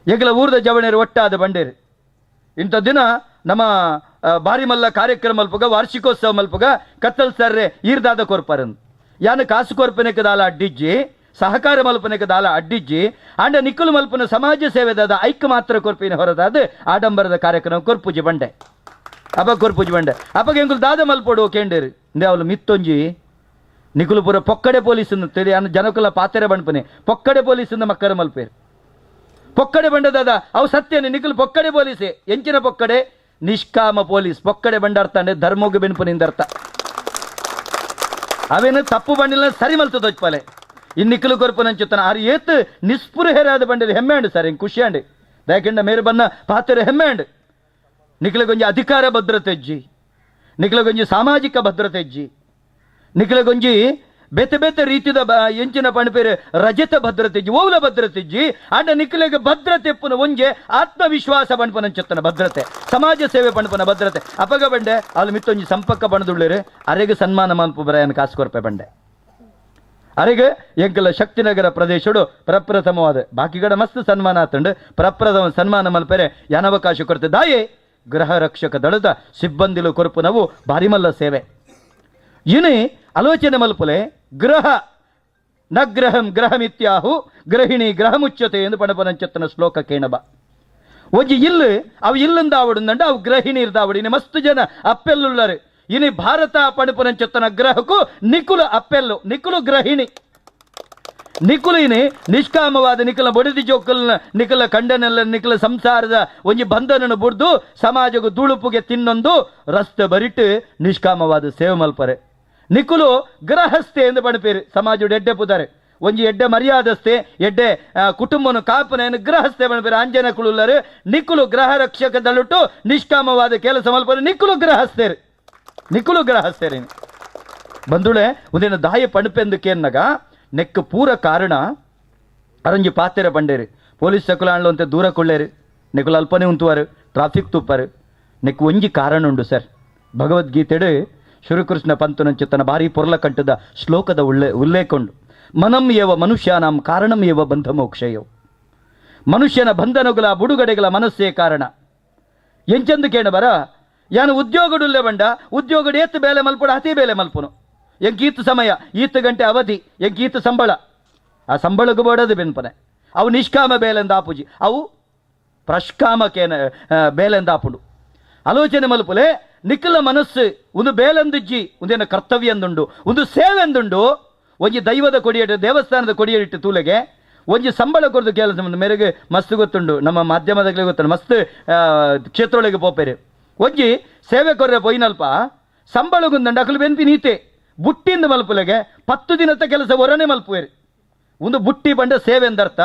ಎಗಲ ಊರದ ಜವಣೇರು ಒಟ್ಟಾದ ಬಂಡೇರು ಇಂಥ ದಿನ ನಮ್ಮ ಬಾರಿಮಲ್ಲ ಕಾರ್ಯಕ್ರಮ ಮಲ್ಪುಗ ವಾರ್ಷಿಕೋತ್ಸವ ಮಲ್ಪುಗ ಕತ್ತಲ್ ಸರ್ರೆ ಈರ್ದಾದ ಕೊರ್ಪರನ್ ಯಾನು ಕಾಸು ಕೊರ್ಪನೆಗೆ ದಾಲ ಅಡ್ಡಿಜ್ಜಿ ಸಹಕಾರ ಮಲ್ಪನೆಗೆ ದಾಲ ಅಡ್ಡಿಜ್ಜಿ ಅಂಡ ನಿಕ್ಕಲು ಮಲ್ಪನ ಸಮಾಜ ಸೇವೆದಾದ ಐಕ್ಯ ಮಾತ್ರ ಕೊರ್ಪಿನ ಹೊರದಾದ ಆಡಂಬರದ ಕಾರ್ಯಕ್ರಮ ಕೊರ್ಪುಜಿ ಬಂಡೆ ಅಪಗೆ ಎಂಕುಲು ದಾದ ಮಲ್ಪೋಡು ಕೇಂಡೇರು ಇಂದೇ ಅವಳು ಮಿತ್ತೊಂಜಿ ನಿಕುಲು ಪೂರ ಪೊಕ್ಕಡೆ ಪೊಲೀಸನ್ನು ತಿಳಿ ಅನ್ನ ಜನಕುಲ ಪಾತೆರೆ ಬಣ್ಪನೆ ಪೊಕ್ಕಡೆ ಪೊಲೀಸಿಂದ ಮಕ್ಕರ ಮಲ್ಪೇರು ಪೊಕ್ಕಡೆ ಬಂಡದಾದ ಅವು ಸತ್ಯನೇ ನಿಕುಲು ಪೊಕ್ಕಡೆ ಪೊಲೀಸೆ ಎಂಚಿನ ಪೊಕ್ಕಡೆ ನಿಷ್ಕಾಮ ಪೊಲೀಸ್ ಪೊಕ್ಕಡೆ ಬಂಡ ಅರ್ಥ ಅಂದ್ರೆ ಧರ್ಮೋಗ ಬೆನ್ಪನಿಂದ ಅರ್ಥ ಅವೇನು ತಪ್ಪು ಬಂಡಿಲ್ಲ ಸರಿ ಮಲ್ತದ ಹೊಚ್ಪಲೆ ಇನ್ನು ನಿಕುಲು ಕೊರ್ಪನಂಚುತ್ತಾನ ಆರು ಏತ್ ನಿಸ್ಪೃಹರಾದ ಬಂಡದ ಹೆಮ್ಮೆ ಅಂಡು ಸರ್ ಹಿಂಗೆ ಖುಷಿ ಅಂಡು ಯಾಕೆಂಡ ಮೇರೆ ಬನ್ನ ಪಾತೆರೆ ಹೆಮ್ಮೆ ಅಂಡು ನಿಕಲಗೊಂಜಿ ಅಧಿಕಾರ ಭದ್ರತೆ ಇಜ್ಜಿ ನಿಕಲಗೊಂಜಿ ಸಾಮಾಜಿಕ ಭದ್ರತೆ ಇಜ್ಜಿ ನಿಕಲಗೊಂಜಿ ಬೇತೆ ಬೇತೆ ರೀತಿದ ಎಂಚಿನ ಪಣಪೇರು ರಜತ ಭದ್ರತೆ ಇಜ್ಜಿ ಓವುಲ ಭದ್ರತೆ ಇಜ್ಜಿ ಅಂಡ ನಿಕಲಿಗೆ ಭದ್ರತೆ ಎಪ್ಪುನ ಒಂಜೆ ಆತ್ಮವಿಶ್ವಾಸ ಪಣಪನಂಚತ್ತನ ಭದ್ರತೆ ಸಮಾಜ ಸೇವೆ ಪಣಪನ ಭದ್ರತೆ ಅಪಗ ಬಂಡೆ ಅಲ್ಲಿ ಮಿತ್ತೊಂಜಿ ಸಂಪರ್ಕ ಬಣದುಳ್ಳೇರು ಅರೆಗೆ ಸನ್ಮಾನ ಮನ್ಪು ಬರೆಯನ್ನು ಕಾಸು ಕೊರ್ಪೆ ಬಂಡೆ ಅರೆಗೆ ಎಂಕಲ ಶಕ್ತಿನಗರ ಪ್ರದೇಶಡು ಪ್ರಪ್ರಥಮವಾದ ಬಾಕಿಗಡ ಮಸ್ತ್ ಸನ್ಮಾನ ಆತಂಡು ಪ್ರಪ್ರಥಮ ಸನ್ಮಾನ ಮಲ್ಪೆರೆ ಯಾನವಕಾಶ ಕೊರತೆ ದಾಯೆ ಗೃಹ ರಕ್ಷಕ ದಳದ ಸಿಬ್ಬಂದಿಲು ಕೊರಪು ನಾವು ಬಾರಿಮಲ್ಲ ಸೇವೆ ಇನಿ ಆಲೋಚನೆ ಮಲ್ಪಲೆ ಗ್ರಹ ನಗ್ರಹಂ ಗ್ರಹಮಿತ್ಯಾಹು ಗ್ರಹಿಣಿ ಗ್ರಹಮುಚ್ಯತೆ ಎಂದು ಪಣಪನಂಚತ್ತನ ಶ್ಲೋಕ ಕೇಣಬ ಒಂಜಿ ಇಲ್ಲು ಅವು ಇಲ್ಲಿಂದ ಆವಡುಂದಂಡ ಅವು ಗ್ರಹಿಣಿ ಇರ್ದಾವಡು. ಇನ್ನು ಮಸ್ತ್ ಜನ ಅಪ್ಪೆಲ್ಲುಳ್ಳರು. ಇನಿ ಭಾರತ ಪಣಪುನಂಚೊತ್ತನ ಗ್ರಹಕ್ಕೂ ನಿಕುಲು ಅಪ್ಪೆಲ್ಲು, ನಿಕುಲು ಗ್ರಹಿಣಿ. ನಿಕುಲು ಇನಿ ನಿಷ್ಕಾಮವಾದ ನಿಕಲ ಬಡಿದಿ ಜೋಕಲ್ನ ನಿಕಲ ಕಂಡನೆಲ್ಲ ನಿಕಲ ಸಂಸಾರದ ಒಂಜಿ ಬಂಧನನ್ನು ಬುಡ್ದು ಸಮಾಜಗೂ ದುಳುಪುಗೆ ತಿನ್ನೊಂದು ರಸ್ತೆ ಬರಿಟ್ಟು ನಿಷ್ಕಾಮವಾದ ಸೇವೆ ಮಲ್ಪರೆ. ನಿಕುಲು ಗ್ರಹಸ್ಥೆ ಎಂದು ಬಣಪೇರು. ಸಮಾಜದ ಎಡ್ಡೆ ಪುದಾರೆ ಒಂಜಿ ಎಡ್ಡೆ ಮರ್ಯಾದಸ್ಥೆ ಎಡ್ಡೆ ಕುಟುಂಬನ ಕಾಪನೆಯನ್ನು ಗ್ರಹಸ್ಥೆ ಬಣಪೇರು. ಅಂಜನ ಕುಳುಲ್ಲರು ನಿಕುಲು ಗ್ರಹ ರಕ್ಷಕ ದಳುಟು ನಿಷ್ಕಾಮವಾದ ಕೆಲಸ ಮಲ್ಪರೆ ನಿಕುಲು ಗ್ರಹಸ್ಥೇರು. ನಿಕುಲು ಗ್ರಹಸ್ಥೇರಿ ಬಂದುಳೆ ಒಂದಿನ ದಾಯ ಪಣಪೆಂದಕ್ಕೇನ್ನಗ ನೆಕ್ ಪೂರ ಕಾರಣ ಅರಂಜಿ ಪಾತೆರ ಬಂಡೇರಿ ಪೊಲೀಸ್ ಸಕುಲಾಣ್ಲು ಅಂತ ದೂರ ಕೊಳ್ಳೇರಿ ನೆಕುಲು ಅಲ್ಪನೆ ಉಂತುವಾರು ಟ್ರಾಫಿಕ್ ತುಪ್ಪಾರು. ನೆಕ್ ಒಂಜಿ ಕಾರಣ ಉಂಡು ಸರ್. ಭಗವದ್ಗೀತೆಡು ಶ್ರೀಕೃಷ್ಣ ಪಂತುನಂಚು ತನ್ನ ಭಾರಿ ಪೊರ್ಲ ಕಂಠದ ಶ್ಲೋಕದ ಉಲ್ಲೇಖ ಉಂಡು. ಮನಂ ಏವ ಮನುಷ್ಯಾನಾಂ ಕಾರಣಂ ಏವ ಬಂಧ ಮೋಕ್ಷಯೋ. ಮನುಷ್ಯನ ಬಂಧನಗಳ ಬುಡುಗಡೆಗಳ ಮನಸ್ಸೇ ಕಾರಣ. ಎಂಚಂದು ಕೇಳ ಬರ ಯಾನು ಉದ್ಯೋಗಡುಲ್ಲೆ ಬಂಡ ಉದ್ಯೋಗಡು ಏತ್ತು ಬೇಲೆ ಮಲ್ಪುಡು ಅತಿ ಬೇಲೆ ಮಲ್ಪುನು. ಎಂಕೀತು ಸಮಯ ಈತು ಗಂಟೆ ಅವಧಿ ಎಂಕೀತು ಸಂಬಳ. ಆ ಸಂಬಳಗೂ ಬೋಡದು ಬೆನ್ಪನೆ ಅವು ನಿಷ್ಕಾಮ ಬೇಲೆಂದ ಆಪುಜಿ ಅವು ಪ್ರಷ್ಕಾಮಕೇನ ಬೇಲೆಂದ ಆಪುಡು. ಆಲೋಚನೆ ಮಲ್ಪುಲೆ ನಿಖಿಲ ಮನಸ್ಸು ಒಂದು ಬೇಲೆಂದಿಜ್ಜಿ ಒಂದೇನ ಕರ್ತವ್ಯ ಎಂದುಂಡು ಒಂದು ಸೇವೆ ಎಂದುಂಡು. ಒಂಜಿ ದೈವದ ಕೊಡಿಯಿಟ್ಟು ದೇವಸ್ಥಾನದ ಕೊಡಿಯಿಟ್ಟು ತೂಲೆಗೆ ಒಂಜಿ ಸಂಬಳ ಕೊಡ್ದು ಕೆಲಸ ಮೇರೆಗೆ ಮಸ್ತ್ ಗೊತ್ತುಂಡು. ನಮ್ಮ ಮಾಧ್ಯಮದಾಗಲೇ ಗೊತ್ತುಂಡು ಮಸ್ತ್ ಕ್ಷೇತ್ರೊಳಗೆ ಪೋಪೇರೆ ಒಂಜಿ ಸೇವೆ ಕೊರ್ರೆ ಪೊಯ್ನಲ್ಪ ಸಂಬಳಗುಂದಂಡು ಅಕಲು ಬೆನ್ಪಿ ನೀತೆ ಬುಟ್ಟಿಂದ ಮಲ್ಪುಲೆಗೆ 10 ದಿನದ ಕೆಲಸ ಹೊರನೆ ಮಲ್ಪುವೇರಿ. ಒಂದು ಬುಟ್ಟಿ ಬಂಡ ಸೇವೆ ಎಂದರ್ಥ.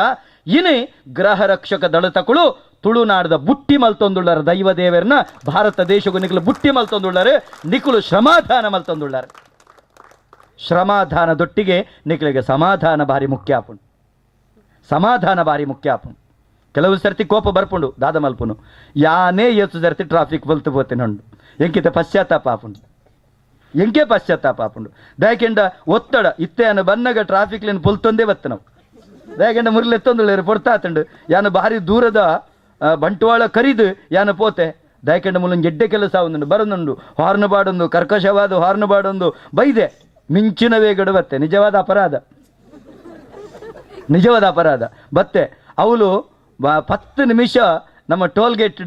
ಇನಿ ಗ್ರಹ ರಕ್ಷಕ ದಳತಕಳು ತುಳುನಾಡದ ಬುಟ್ಟಿ ಮಲ್ತೊಂದುಳ್ಳಾರ. ದೈವ ದೇವರನ್ನ ಭಾರತ ದೇಶಕ್ಕೂ ನಿಖಲು ಬುಟ್ಟಿ ಮಲ್ತೊಂದುಳ್ಳಾರೆ. ನಿಖಲು ಶ್ರಮಾಧಾನ ಮಲ್ತೊಂದುಳ್ಳಾರೆ. ಶ್ರಮಾಧಾನದೊಟ್ಟಿಗೆ ನಿಖಲಿಗೆ ಸಮಾಧಾನ ಭಾರಿ ಮುಖ್ಯ ಆಪುಂಡು. ಸಮಾಧಾನ ಭಾರಿ ಮುಖ್ಯ ಆಪುಂಡು. ಕೆಲವು ಸರ್ತಿ ಕೋಪ ಬರ್ಪುಂಡು ದಾದ ಮಲ್ಪುನು ಯಾನೇ ಎತ್ತು ಸರ್ತಿ ಟ್ರಾಫಿಕ್ ಬಲ್ತು ಬೋತೇನೆ ಉಂಡು ಎಂಕಿತ ಪಶ್ಚಾತ್ತಾಪ ಆಪುಂಡು. ಎಂಕೆ ಪಶ್ಚಾತ್ತಾಪ ಆಪುಂಡು ದಯಕೆಂಡ ಒತ್ತಡ ಇತ್ತೆಯನ್ನು ಬನ್ನಗ ಟ್ರಾಫಿಕ್ ಲೈನ್ ಪೊಲ್ತೊಂದೇ ಬತ್ತ ನಾವು ದಯಕೆಂಡ ಮುರ್ಲೆತ್ತೊಂದು ಪೊರ್ತಾತಂಡು ಯಾನು ಭಾರಿ ದೂರದ ಬಂಟ್ವಾಳ ಕರಿದು ಯಾನು ಪೋತೆ ದಯಕೆಂಡ ಮುಲ್ಲೊಂದು ಎಡ್ಡೆ ಕೆಲಸ ಒಂದುಂಡು ಬರೋದುಂಡು ಹಾರ್ನ್ ಬಾಡೊಂದು ಕರ್ಕಶವಾದ ಹಾರ್ನ್ ಬಾಡೊಂದು ಬೈದೆ ಮಿಂಚಿನ ವೇಗಡು ಬತ್ತೆ. ನಿಜವಾದ ಅಪರಾಧ, ನಿಜವಾದ ಅಪರಾಧ ಬತ್ತೆ. ಅವಳು 10 ನಿಮಿಷ ನಮ್ಮ ಟೋಲ್ ಗೇಟ್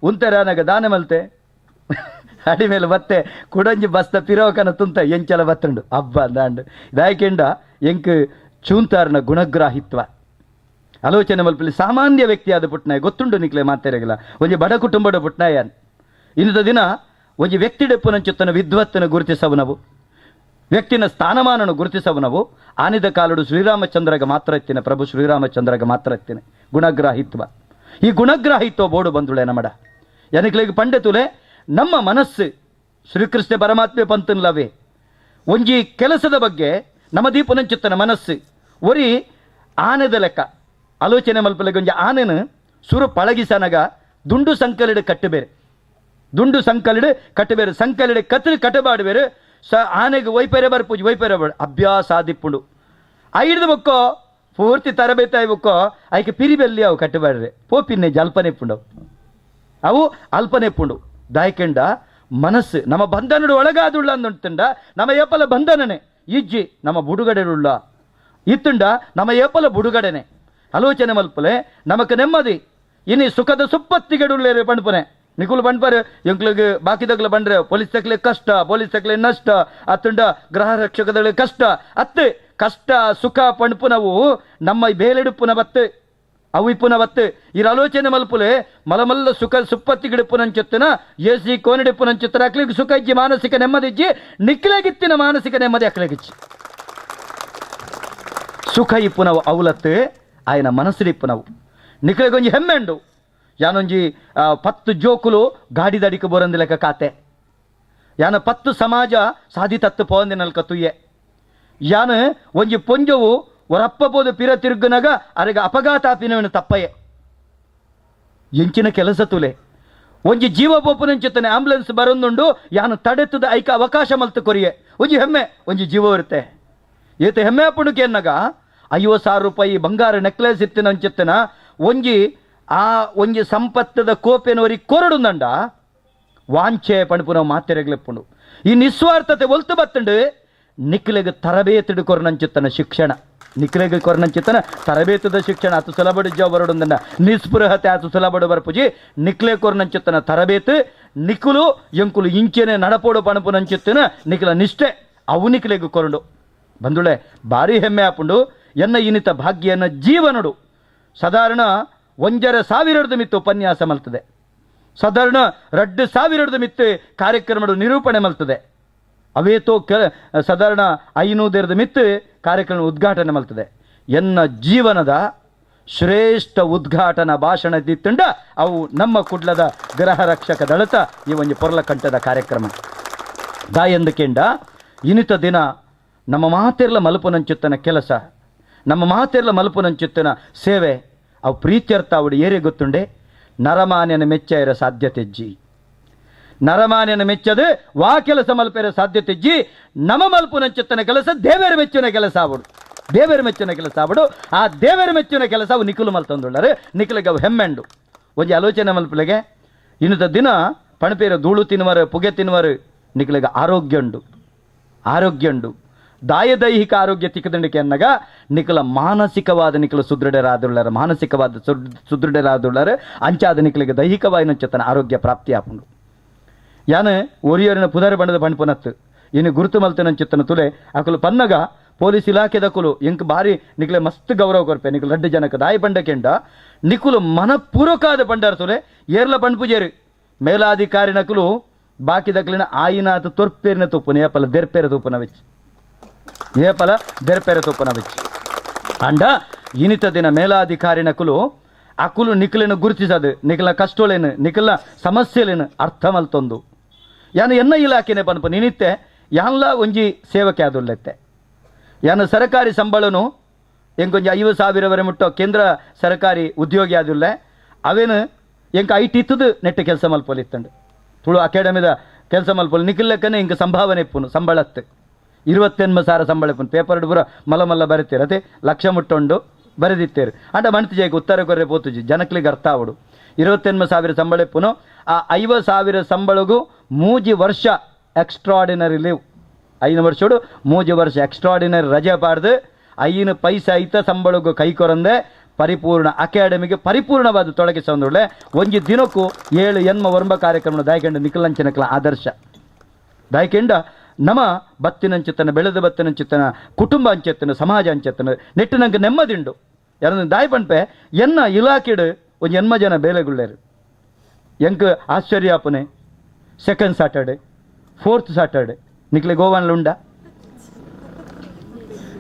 ಉಂತರಾನಾಗ ದಾನ ಮಲ್ತೆ ಅಡಿ ಮೇಲೆ ಬತ್ತೆ ಕುಡಂಜಿ ಬಸ್ತ ಪಿರೋಕನ ತುಂತ ಎಂಚಲ ಬತ್ತುಂಡು ಹಬ್ಬ ದಾಂಡು ದಾಯಕೆಂಡ ಎಂಕ್ ಚೂಂತಾರ್ನ ಗುಣಗ್ರಾಹಿತ್ವ ಆಲೋಚನೆ ಮಲ್ಪಲಿ ಸಾಮಾನ್ಯ ವ್ಯಕ್ತಿಯಾದ ಪುಟ್ನಾಯ ಗೊತ್ತುಂಡು ನಿಕ್ಲೆ ಮಾತಾಡಗಲ್ಲ ಒಂಜಿ ಬಡ ಕುಟುಂಬದ ಪುಟ್ನಾಯನ್ ಇನ್ನದ ದಿನ ಒಂಜಿ ವ್ಯಕ್ತಿ ಡೆಪ್ಪುನಂಚುತ್ತನ ವಿದ್ವತ್ತನ್ನು ಗುರುತಿಸವು ನಾವು ವ್ಯಕ್ತಿನ ಸ್ಥಾನಮಾನನು ಗುರುತಿಸವು ನಾವು ಆನಿದ ಕಾಲಡು ಶ್ರೀರಾಮಚಂದ್ರಗ ಮಾತ್ರ ಎತ್ತಿನ ಪ್ರಭು ಶ್ರೀರಾಮಚಂದ್ರಗ ಮಾತ್ರ ಎತ್ತಿನ ಗುಣಗ್ರಾಹಿತ್ವ. ಈ ಗುಣಗ್ರಾಹಿತ್ವ ಬೋಡು ಬಂದುಳೆ ನಮ್ಮಡ ಎನಕ್ಲಿಗೆ ಪಂಡಿತುಲೆ ನಮ್ಮ ಮನಸ್ಸು ಶ್ರೀಕೃಷ್ಣ ಪರಮಾತ್ಮೆ ಪಂತನ್ಲವೇ ಒಂಜಿ ಕೆಲಸದ ಬಗ್ಗೆ ನಮ್ಮ ದೀಪನಂಚುತ್ತನ ಮನಸ್ಸು ಒರಿ ಆನೆದ ಲೆಕ್ಕ ಆಲೋಚನೆ ಮಲ್ಪಲೆಗೆ ಒಂಜಿ ಆನೆನು ಸುರು ಪಳಗಿಸನಗ ದುಂಡು ಸಂಕಲಿಡು ಕಟ್ಟಬೇರೆ ದುಂಡು ಸಂಕಲಿಡು ಕಟ್ಟಬೇರೆ ಸಂಕಲಿಡು ಕತ್ತಲು ಕಟ್ಟಬಾಡುವೇರು ಆನೆಗೆ ವೈಪರ್ಯ ಬರ್ಪೂಜಿ ವೈಪರ್ಯ ಬಾಡು ಅಭ್ಯಾಸ ಆದಿಪ್ಪುಂಡು ಐದು ಬೊಕ್ಕೋ ಪೂರ್ತಿ ತರಬೇತಿ ಆಯ್ಬೊಕ್ಕೋ ಆಯ್ಕೆ ಪಿರಿಬೆಲ್ಲಿ ಅವು ಕಟ್ಟಬಾಡ್ರೆ ಪೋಪಿನ್ನೆ ಅಲ್ಪನೆ ಪುಂಡು ಅವು ಅಲ್ಪನೆ ಪುಂಡು ದಾಯಕೆಂಡ ಮನಸ್ಸು ನಮ್ಮ ಬಂಧನಡು ಒಳಗಾದುಳ್ಳ ಅಂದುಂಟುಂಡ ನಮ್ಮ ಏಪಲ ಬಂಧನನೆ ಇಜ್ಜಿ ನಮ್ಮ ಬುಡುಗಡೆಡುಳ್ಳ ಇತ್ತುಂಡ ನಮ್ಮ ಏಪಲ ಬುಡುಗಡೆನೆ ಆಲೋಚನೆ ಮಲ್ಪಲೆ ನಮಕ್ ನೆಮ್ಮದಿ ಇನಿ ಸುಖದ ಸುಪ್ಪತ್ತಿಗೆಡುಳ್ಳೇರು ಪಂಡ್ಪನೆ ನಿಕುಲು ಬಂಡ್ಪಾರೆ ಎಂಕ್ಲಿಗೆ ಬಾಕಿದಗ್ಲ ಬಂಡ್ರೆ ಪೊಲೀಸ್ ತಕ್ಲೆ ಕಷ್ಟ ಪೊಲೀಸ್ ತಕ್ಲೆ ನಷ್ಟ ಅತ್ತುಂಡ ಗೃಹ ರಕ್ಷಕದಲ್ಲಿ ಕಷ್ಟ ಅತ್ತೆ ಕಷ್ಟ ಸುಖ ಪಂಡ್ಪುನವು ನಮ್ಮ ಬೇಲೆಡುಪುನ ಬತ್ತೆ ಅವು ಇಪ್ಪುನ ಬತ್ತೆ ಇರ ಆಲೋಚನೆ ಮಲ್ಪುಲೆ ಮಲಮಲ್ಲ ಸುಖ ಸುಪ್ಪತ್ತಿಗಿಡುಪುನಂಚುತ್ತನ ಎಸಿ ಕೋನಿಡುಪುನಂಚುತ್ತನ ಅಕ್ಲಿಗೆ ಸುಖ ಇಜ್ಜಿ ಮಾನಸಿಕ ನೆಮ್ಮದಿ ಇಜ್ಜಿ ನಿಕ್ಲೆಗಿತ್ತಿನ ಮಾನಸಿಕ ನೆಮ್ಮದಿ ಅಕ್ಲೆಗಿಚ್ಚಿ ಸುಖ ಇಪ್ಪುನವು ಅವಲತ್ತು ಆಯ್ನ ಮನಸ್ಸಿಡಿಪ್ಪುನವು ನಿಕ್ಲೆಗೊಂಜಿ ಹೆಮ್ಮೆ ಉಂಡು ಯಾನೊಂಜಿ 10 ಜೋಕುಲು ಗಾಡಿ ದಡಿಕ ಬೋರಂದಿ ಲೆಕ್ಕ ಕಾತೆ ಯಾನ 10 ಸಮಾಜ ಸಾಧಿ ತತ್ತು ಪೋಂದಿನಲ್ಕ ತುಯ್ಯೆ ಯಾನು ಒಂಜಿ ಪೊಂಜವು ಒರಪ್ಪ ಬೋದು ಪಿರ ತಿರುಗುನಗ ಅರೆಗ ಅಪಘಾತ ಆಪಿನವನು ತಪ್ಪಯೆ ಎಂಚಿನ ಕೆಲಸ ತುಲೆ ಒಂಜಿ ಜೀವ ಪೋಪುನಂಚುತ್ತಾನೆ ಆಂಬುಲೆನ್ಸ್ ಬರೊಂದುಂಡು ಯಾನು ತಡೆತದ ಐಕ ಅವಕಾಶ ಮಲ್ತು ಕೊರಿಯೆ ಒಂಜಿ ಹೆಮ್ಮೆ ಒಂಜಿ ಜೀವ ಇರುತ್ತೆ ಏತ ಹೆಮ್ಮೆ ಪುಣುಕೆ ಅನ್ನಗ 50,000 ರೂಪಾಯಿ ಬಂಗಾರ ನೆಕ್ಲೆಸ್ ಇತ್ತಿನ ಅಂಚೆತ್ತನ ಒಂಜಿ ಸಂಪತ್ತದ ಕೋಪೆನವರಿ ಕೊರಡುಂದಂಡ ವಾಂಚೆ ಪಣಪು ನಾವು ಮಾತೆರೆಗ್ಲೆಪ್ಪುಂಡು ಈ ನಿಸ್ವಾರ್ಥತೆ ಒಲ್ತು ಬತ್ತಂಡು ನಿಕ್ಲೆಗೆ ತರಬೇತಿಡು ಕೊರನಂಚುತ್ತನ ಶಿಕ್ಷಣ ನಿಖಿಲೆಗೆ ಕೊರನಂಚಿತ್ತನ ತರಬೇತದ ಶಿಕ್ಷಣ ಆತು ಸುಲಭಡು ಜಾವ್ ಬರೋಡೊಂದನ್ನ ನಿಸ್ಪೃಹತೆ ಆತು ಸುಲಭಡು ಬರ್ಪುಜಿ ನಿಖಿಲೆ ಕೊರನಂಚಿತ್ತನ ತರಬೇತು ನಿಖುಲು ಎಂಕುಲು ಇಂಚೆನೆ ನಡಪೋಡು ಪಣಪು ನಂಚಿತ್ತಿನ ನಿಖಿಲ ನಿಷ್ಠೆ ಅವು ನಿಖಿಲೆಗೆ ಕೊರಂಡು ಬಂದುಳೆ ಭಾರಿ ಹೆಮ್ಮೆ ಆಪುಂಡು ಎನ್ನ ಇನಿತ ಭಾಗ್ಯನ ಜೀವನಡು ಸಾಧಾರಣ 1,500 ಮಿತ್ತು ಉಪನ್ಯಾಸ ಮಲ್ತದೆ ಸಾಧಾರಣ 2,000 ಮಿತ್ತು ಕಾರ್ಯಕ್ರಮಗಳು ನಿರೂಪಣೆ ಮಲ್ತದೆ ಅವೇತೋ ಸಾಧಾರಣ 500 ಮಿತ್ತು ಕಾರ್ಯಕ್ರಮ ಉದ್ಘಾಟನೆ ಮಲ್ತದೆ ಎನ್ನ ಜೀವನದ ಶ್ರೇಷ್ಠ ಉದ್ಘಾಟನಾ ಭಾಷಣ ದಿತ್ತಂಡ ಅವು ನಮ್ಮ ಕುಡ್ಲದ ಗ್ರಹ ರಕ್ಷಕ ದಳತ ಈ ಒಂದು ಪೊರ್ಲ ಕಂಠದ ಕಾರ್ಯಕ್ರಮ ದಾಯಂದಕೆಂಡ ಇನಿತ ದಿನ ನಮ್ಮ ಮಾತೆರ್ಲ ಮಲ್ಪುನಂಚುತ್ತನ ಕೆಲಸ ನಮ್ಮ ಮಾತೆರ್ಲ ಮಲ್ಪುನಂಚುತ್ತನ ಸೇವೆ ಅವು ಪ್ರೀತ್ಯರ್ಥ ಅವಡು ಏರೇ ಗೊತ್ತುಂಡೆ ನರಮಾನ್ಯನ ಮೆಚ್ಚ ಸಾಧ್ಯತೆಜ್ಜಿ ನರಮಾನ್ಯನ ಮೆಚ್ಚದು ವಾ ಕೆಲಸ ಮಲ್ಪೇರ ಸಾಧ್ಯತೆಜ್ಜಿ ನಮ್ಮ ಮಲ್ಪುನಂಚುತ್ತನ ಕೆಲಸ ದೇವರ ಮೆಚ್ಚಿನ ಕೆಲಸ ಆವಡು ದೇವರ ಮೆಚ್ಚಿನ ಕೆಲಸ ಆವಡು ಆ ದೇವರ ಮೆಚ್ಚಿನ ಕೆಲಸ ಅವು ನಿಖುಲು ಮಲ್ತಂದುಳ್ಳಾರೆ ನಿಖಿಲಿಗೆ ಅವು ಹೆಮ್ಮೆಂಡು ಒಂಜಿ ಆಲೋಚನೆ ಮಲ್ಪಲೆಗೆ ಇನ್ನದ ದಿನ ಪಣಪೇರ ಧೂಳು ತಿನ್ನುವರು ಪುಗೆ ತಿನ್ನುವರು ನಿಖಿಲಿಗೆ ಆರೋಗ್ಯ ಉಂಡು ದೈಹಿಕ ಆರೋಗ್ಯ ತಿಕ್ಕದಂಡಿಕೆ ಅನ್ನಗ ನಿಖಲ ಮಾನಸಿಕವಾದ ನಿಖಲು ಸುದೃಢರಾದುಳ್ಳಾರ ಮಾನಸಿಕವಾದ ಸುದೃಢರಾದುಳ್ಳಾರ ಅಂಚಾದ ನಿಖಲಿಗೆ ದೈಹಿಕವಾಗಿ ನಂಚತನ ಆರೋಗ್ಯ ಪ್ರಾಪ್ತಿ ಆಪುಂಡು ಯಾನ ಒರಿಯೋರಿನ ಪುದರ ಬಣ್ಣದ ಪಣಪುನತ್ತು ಇನ್ನು ಗುರುತು ಮಲ್ತು ನಂಚಿತ್ತನ ತುಲೆ ಅಕಲು ಪನ್ನಗ ಪೊಲೀಸ್ ಇಲಾಖೆದಕುಲು ಎಂಕ್ ಬಾರಿ ನಿಖಲೆ ಮಸ್ತ್ ಗೌರವ ಕೊರ್ಪೆ ನಿಖಲು 2 ಜನಕ್ಕೆ ದಾಯಿ ಬಂಡಕೆಂಡ ನಿಖುಲು ಮನಪೂರ್ವಕಾದ ಬಂಡಾರ ತುಲೆ ಏರ್ಲ ಪಣ್ಪುಜೇರು ಮೇಲಾಧಿಕಾರಿ ನಕಲು ಬಾಕಿ ದಕ್ಲಿನ ಆಯಿನಾಥ ತೊರ್ಪೇರಿನ ತುಪ್ಪು ಏಪಲ ದೆರ್ಪೇರ ತುಪ್ಪನ ವೆಚ್ಚ ಅಂಡ ಇನಿತ ದಿನ ಮೇಲಾಧಿಕಾರಿ ನಕುಲು ಅಕುಲು ನಿಖಿಲಿನ ಗುರುತಿಸದು ನಿಖಿಲ ಕಷ್ಟೋಳೇನು ನಿಖಿಲ ಸಮಸ್ಯೆಲೇನು ಅರ್ಥ ಮಲ್ತೊಂದು ಯಾನು ಎನ್ನ ಇಲಾಖೆನೆ ಪನ್ಪ ನಿನಿತ್ತೆ ಯಾನ್ಲ ಒಂಜಿ ಸೇವಕೆ ಆದುಲ್ಲೆತ್ತೆ ಯಾನು ಸರ್ಕಾರಿ ಸಂಬಳನು ಎಂಕೊಂಜಿ 50,000 ಮುಟ್ಟೋ ಕೇಂದ್ರ ಸರ್ಕಾರಿ ಉದ್ಯೋಗಿ ಆದುಲ್ಲೆ ಅವೇನು ಎಂಕ ಐಟಿ ಇತ್ತದು ನೆಟ್ಟು ಕೆಲಸ ಮಲ್ಪೊಲಿತ್ತಂಡು ತುಳು ಅಕಾಡೆಮಿದ ಕೆಲಸ ಮಲ್ಪೊಲಿ ನಿಖಿಲ್ಲಕ್ಕನೆ ಇಂಕ ಸಂಭಾವನೆ ಇಪ್ಪುನು ಸಂಬಳತ್ತು 28,000 ಸಂಬಳ ಇಪ್ಪುನು ಪೇಪರ್ ಪೂರ ಮಲ್ಲ ಬರೀತೀರ ಅದೇ ಲಕ್ಷ ಮುಟ್ಟೊಂಡು ಬರೆದಿತ್ತೇರು ಅಂಡ ಮಣ್ತಿ ಜೈಗೆ ಉತ್ತರ ಕೊರ್ರೆ ಪೋತುಜಿ ಜನಕ್ಲಿಗೆ ಅರ್ಥ ಆವಡು 28,000 ಸಂಬಳ ಇಪ್ಪುನು ಆ 50,000 ಸಂಬಳಗೂ 3 ವರ್ಷ ಎಕ್ಸ್ಟ್ರಾಡಿನರಿ ಲೀವ್ 5 ವರ್ಷೋಡು 3 ವರ್ಷ ಎಕ್ಸ್ಟ್ರಾಡಿನರಿ ರಜೆ ಪಾಡ್ದು 5 ಪೈಸಾ ಐತ ಸಂಬಳಗೂ ಕೈ ಕೊರಂದೆ ಪರಿಪೂರ್ಣ ಅಕಾಡೆಮಿಗೆ ಪರಿಪೂರ್ಣವಾದ ತೊಡಗಿಸೊಂದುಳ್ಳೆ ಒಂಜಿ ದಿನಕ್ಕೂ 7 ಎನ್ಮ ವರ್ಮ ಕಾರ್ಯಕ್ರಮ ದಾಯ್ಕೆಂಡ ನಿಖಲಂಚನಕ್ಲ ಆದರ್ಶ ದಾಯ್ಕೆಂಡ ನಮ ಬತ್ತಿನಂಚಿತ್ತನ ಬೆಳೆದ ಬತ್ತಿನಂಚಿತ್ತನ ಕುಟುಂಬ ಅಂಚೆತ್ತನ ಸಮಾಜ ಅಂಚೆತ್ತನ ನೆಟ್ಟು ನಂಗೆ ನೆಮ್ಮದಿಂಡು ಯಾರನ್ನ ದಾಯ್ ಪಣ್ಪೆ ಎನ್ನ ಇಲಾಖೆಡು ಒಂದು 8 ಜನ ಬೇಲೆಗುಳ್ಳೇರು ಎಂಕ್ ಆಶ್ಚರ್ಯ ಆಪುನೆ ಸೆಕೆಂಡ್ ಸಾಟರ್ಡೆ 4th ಸಾಟರ್ಡೆ ನಿಕ್ಲೆ ಗೋವಾನ್ಲ ಉಂಡ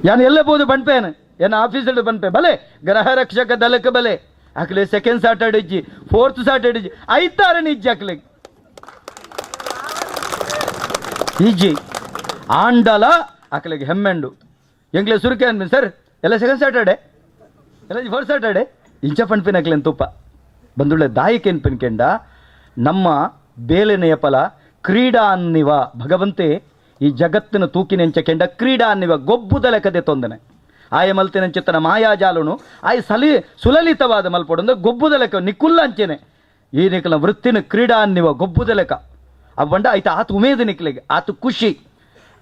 ಯಾನು ಎಲ್ಲ ಬೋದು ಪಣ್ಪೇನು ಎನ್ನ ಆಫೀಸಲ್ಲಿ ಪನ್ಪೆ ಬಲೆ ಗ್ರಹ ರಕ್ಷಕ ದಳಕ್ಕೆ ಬಲೆ ಆಕಲೆ ಸೆಕೆಂಡ್ ಸಾಟರ್ಡೆ ಇಜ್ಜಿ 4th ಸಾಟರ್ಡೆ ಇಜ್ಜಿ ಐತಾರನ ಇಜ್ಜಿ ಆಕಲೆ ಇಜ್ಜಿ ಆಂಡಲ ಆಕಲೆಗೆ ಹೆಮ್ಮೆಂಡು ಎಂಗ್ಲೆ ಸುರುಕೆ ಅನ್ಬಿ ಸರ್ ಎಲ್ಲ ಸೆಕೆಂಡ್ ಸಾಟರ್ಡೆ ಎಲ್ಲ 4th ಸಾಟರ್ಡೆ ಇಂಚ ಪಣ್ಪಿನ ಆಕಲೆನ್ ತುಪ್ಪ ಬಂದುಳ್ಳೆ ದಾಯಿಕೆ ಎನ್ಪಿನ್ಕೆಂಡ ನಮ್ಮ ಬೇಲೆನೆಯ ಫಲ ಕ್ರೀಡಾ ಅನ್ನಿವ ಭಗವಂತೆ ಈ ಜಗತ್ತಿನ ತೂಕಿನ ಎಂಚಕೆಂಡ ಕ್ರೀಡಾ ಅನ್ನಿವ ಗೊಬ್ಬುದ ಲೆಕ್ಕದೆ ತೊಂದನೆ ಆಯ ಮಲ್ತಿನ ಚಿತ್ತನ ಮಾಯಾಜಾಲನು ಆಯ ಸುಲಲಿತವಾದ ಮಲ್ಪೊಡು ಗೊಬ್ಬುದ ಲೆಕ್ಕ ನಿಕ್ಕುಲ್ಲ ಅಂಚೆನೆ ಈ ನಿಖಲ ವೃತ್ತಿನ ಕ್ರೀಡಾ ಅನ್ನಿವ ಗೊಬ್ಬುದ ಲೆಕ್ಕ ಅವಂಡ ಆಯ್ತು ಆತು ಉಮೇದು ನಿಕ್ಲೆಗೆ ಆತು ಖುಷಿ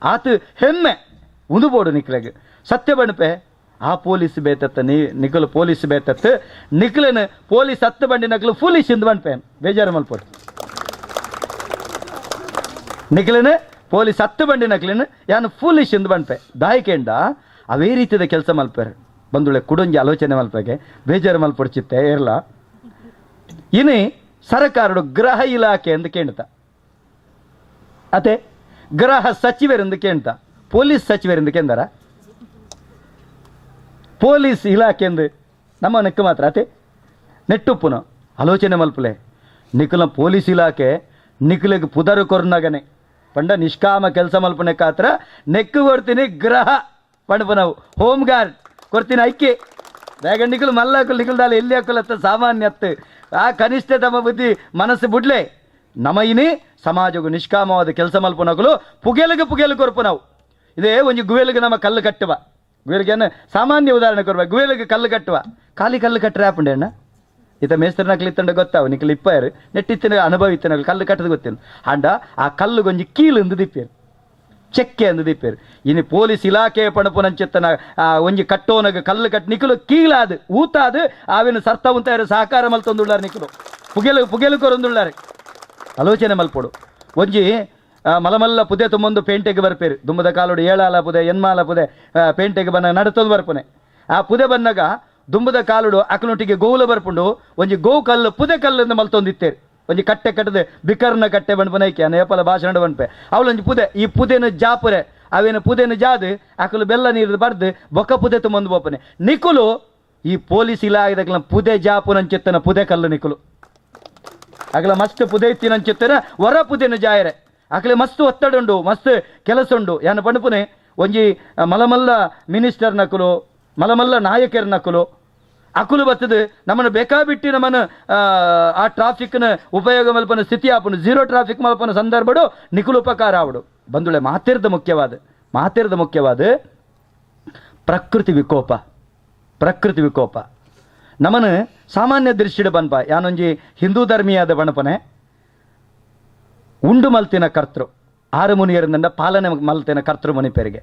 ಆತು ಹೆಮ್ಮೆ ಉಂದುಬೋಡು ನಿಕ್ಲೆಗೆ ಸತ್ಯ ಬಣ್ಪೆ ಆ ಪೊಲೀಸ್ ಬೇತತ್ತ ನಿಖಲು ಪೊಲೀಸ್ ಬೇತತ್ ನಿಖಲನ ಪೊಲೀಸ್ 10 ಬಂಡಿ ನಕಲು ಫುಲಿಶ್ ಇಂದು ಬಣ್ಪೆ ಬೇಜಾರು ಮಲ್ಪೊಡು ನಿಖಲನ ಪೊಲೀಸ್ 10 ಬಂಡಿ ನಕ್ಲಿನ ಯಾನು ಫುಲಿಶ್ ಇಂದು ಬಣ್ಪೆ ದಾಯ್ಕೆಂಡ ಅವೇ ರೀತಿಯ ಕೆಲಸ ಮಲ್ಪೇರು ಬಂದುಳೆ ಕುಡೊಂಜಿ ಆಲೋಚನೆ ಮಲ್ಪೆಗೆ ಬೇಜಾರು ಮಲ್ಪೊಡ್ಚಿತ್ತೆ ಇರಲ ಇನಿ ಸರ್ಕಾರಡು ಗೃಹ ಇಲಾಖೆ ಎಂದು ಕೇಳ್ತಾ ಅತೆ ಗೃಹ ಸಚಿವರೆಂದು ಕೇಳ್ತಾ ಪೊಲೀಸ್ ಸಚಿವರೆಂದು ಕೇಂದ್ರ ಪೊಲೀಸ್ ಇಲಾಖೆ ಎಂದು ನಮ್ಮ ನೆಕ್ಕ ಮಾತ್ರ ಅತೆ ನೆಟ್ಟುಪ್ಪುನ ಆಲೋಚನೆ ಮಲ್ಪಲೆ ನಿಖಲ ಪೊಲೀಸ್ ಇಲಾಖೆ ನಿಖಲಿಗೆ ಪುದರು ಕೊರ್ನಗನೆ ಪಂಡ ನಿಷ್ಕಾಮ ಕೆಲಸ ಮಲ್ಪನೆ ಕಾತ್ರ ನೆಕ್ಕು ಕೊಡ್ತೀನಿ ಗೃಹ ಪಂಡಪ ನಾವು ಹೋಮ್ ಗಾರ್ಡ್ ಕೊಡ್ತೀನಿ ಐಕ್ಯ ಬೇಗ ನಿಖಲು ಮಲ್ಲ ಹಾಕಲು ನಿಖಲ್ದಾಲ ಎಲ್ಲಿ ಹಾಕಲತ್ತ ಸಾಮಾನ್ಯ ಅತ್ತು ಆ ಕನಿಷ್ಠ ತಮ್ಮ ಬುದ್ಧಿ ಮನಸ್ಸು ಬಿಡ್ಲೆ ನಮ ಇನಿ ಸಮಾಜಗೂ ನಿಷ್ಕಾಮವಾದ ಕೆಲಸ ಮಲ್ಪನಗಲು ಪುಗೇಲಿಗೆ ಕೊರ್ಪು ನಾವು ಇದೇ ಒಂದು ಗುವೇಲಿಗೆ ನಮ್ಮ ಕಲ್ಲು ಕಟ್ಟುವ ಗುವೇಲಿಗೆ ಸಾಮಾನ್ಯ ಉದಾಹರಣೆ ಕೊರ್ಬ ಗುವೇಲಿಗೆ ಕಲ್ಲು ಕಟ್ಟುವ ಖಾಲಿ ಕಲ್ಲು ಕಟ್ಟರೆ ಆಪುಂಡೆ ಅಣ್ಣ ಈತ ಮೇಸ್ತ್ರ ನಕ್ಲಿತ್ತಂಡ ಗೊತ್ತಾವ ನಿಖಲ್ ಇಪ್ಪಾರು ನೆಟ್ಟಿತ್ತಿನ ಅನುಭವ ಇತ್ತಿನ ಕಲ್ಲು ಕಟ್ಟದು ಗೊತ್ತೇನು ಅಂಡ ಆ ಕಲ್ಲು ಗೊಂಜಿ ಕೀಲಿಂದು ದಿಪ್ಪೇರು ಚೆಕ್ಕೆ ಅಂದು ದಿಪ್ಪೇರು ಇನ್ನು ಪೊಲೀಸ್ ಇಲಾಖೆ ಪಣಪುನಂಚಿತ್ತನ ಒಂಜಿ ಕಟ್ಟೋನಗ ಕಲ್ಲು ಕಟ್ಟಿ ನಿಖಲು ಕೀಳಾದು ಊತಾದು ಆವಿನ ಸರ್ತ ಉಂತಾರು ಸಹಕಾರ ಮಲ್ತೊಂದುಳ್ಳಾರು ನಿಖಲು ಪುಗೆಲು ಕೊರೊಂದುಳ್ಳಾರೆ ಆಲೋಚನೆ ಮಲ್ಪೊಡು ಒಂಜಿ ಮಲಮಲ್ಲ ಪುದೆ ತುಂಬೊಂದು ಪೇಂಟೆಗೆ ಬರ್ಪೇರು ದುಂಬದ ಕಾಲೋಡು ಏಳಾಲ ಪುದೆ ಎನ್ಮಾಲ ಪುದೆ ಪೇಂಟೆಗೆ ಬನ್ನ ನಡತೊಂದು ಬರ್ಪುನೆ ಆ ಪುದೆ ಬನ್ನಾಗ ದುಂಬದ ಕಾಲುಡು ಅಕಲೊಟ್ಟಿಗೆ ಗೋವುಲ ಬರ್ಪುಂಡು ಒಂಜಿ ಗೋವು ಕಲ್ಲು ಪುದೆ ಕಲ್ಲಿಂದ ಮಲ್ತೊಂದಿತ್ತೇರು ಒಂಜಿ ಕಟ್ಟೆ ಕಟ್ಟದೆ ಬಿಕರ್ನ ಕಟ್ಟೆ ಬಣ್ಪನೈಕೆ ನೇಪಾಳ ಭಾಷಣ ಬಣ್ಪೆ ಅವಳೊಂಜಿ ಪುದೆ ಈ ಪುದೆನ ಜಾಪುರೆ ಅವೇನು ಪುದೆನ ಜಾದು ಅಕಲು ಬೆಲ್ಲ ನೀರು ಬರ್ದು ಬೊಕ್ಕ ಪುದೆ ತುಂಬೊಂದು ಬೋಪನೆ ನಿಕುಲು ಈ ಪೊಲೀಸ್ ಇಲಾಖೆದಕ್ಲ ಪುದೆ ಜಾಪುನಂಚಿತ್ತನ ಪುದೆ ಕಲ್ಲು ನಿಕುಲು ಅಗಲ ಮಸ್ತ್ ಪುದೆ ಇತ್ತಿನಂಚಿತ್ತನ ಹೊರ ಪುದೆನ ಜಾಯರೆ ಅಕಲೆ ಮಸ್ತ್ ಒತ್ತಡ ಉಂಡು ಮಸ್ತ್ ಕೆಲಸ ಉಂಡು ಯಾನ ಪಣಪುನೆ ಒಂಜಿ ಮಲಮಲ್ಲ ಮಿನಿಸ್ಟರ್ ನಕುಲು ಮಲಮಲ್ಲ ನಾಯಕರ ನಕುಲು ಅಕುಲು ಬರ್ತದೆ ನಮ್ಮನ್ನು ಬೇಕಾಬಿಟ್ಟು ನಮ್ಮನ್ನು ಆ ಟ್ರಾಫಿಕ್ನ ಉಪಯೋಗ ಮಲ್ಪನ ಸ್ಥಿತಿ ಆಪನು ಝೀರೋ ಟ್ರಾಫಿಕ್ ಮಲ್ಪನ ಸಂದರ್ಭಡು ನಿಕುಲು ಉಪಕಾರ ಆವಡು ಬಂದುಳೆ ಮಾತಿರ್ದ ಮುಖ್ಯವಾದ ಪ್ರಕೃತಿ ವಿಕೋಪ ನಮ್ಮನ್ನು ಸಾಮಾನ್ಯ ದೃಷ್ಟಿಡ ಬನ್ಪ ಯಾನೊಂಜಿ ಹಿಂದೂ ಧರ್ಮೀಯಾದ ಬಣಪನೆ ಉಂಡು ಮಲ್ತಿನ ಕರ್ತೃ ಆರು ಮುನಿಯರಿಂದ ಪಾಲನೆ ಮಲ್ತಿನ ಕರ್ತೃ ಮುನಿ ಪೇರಿಗೆ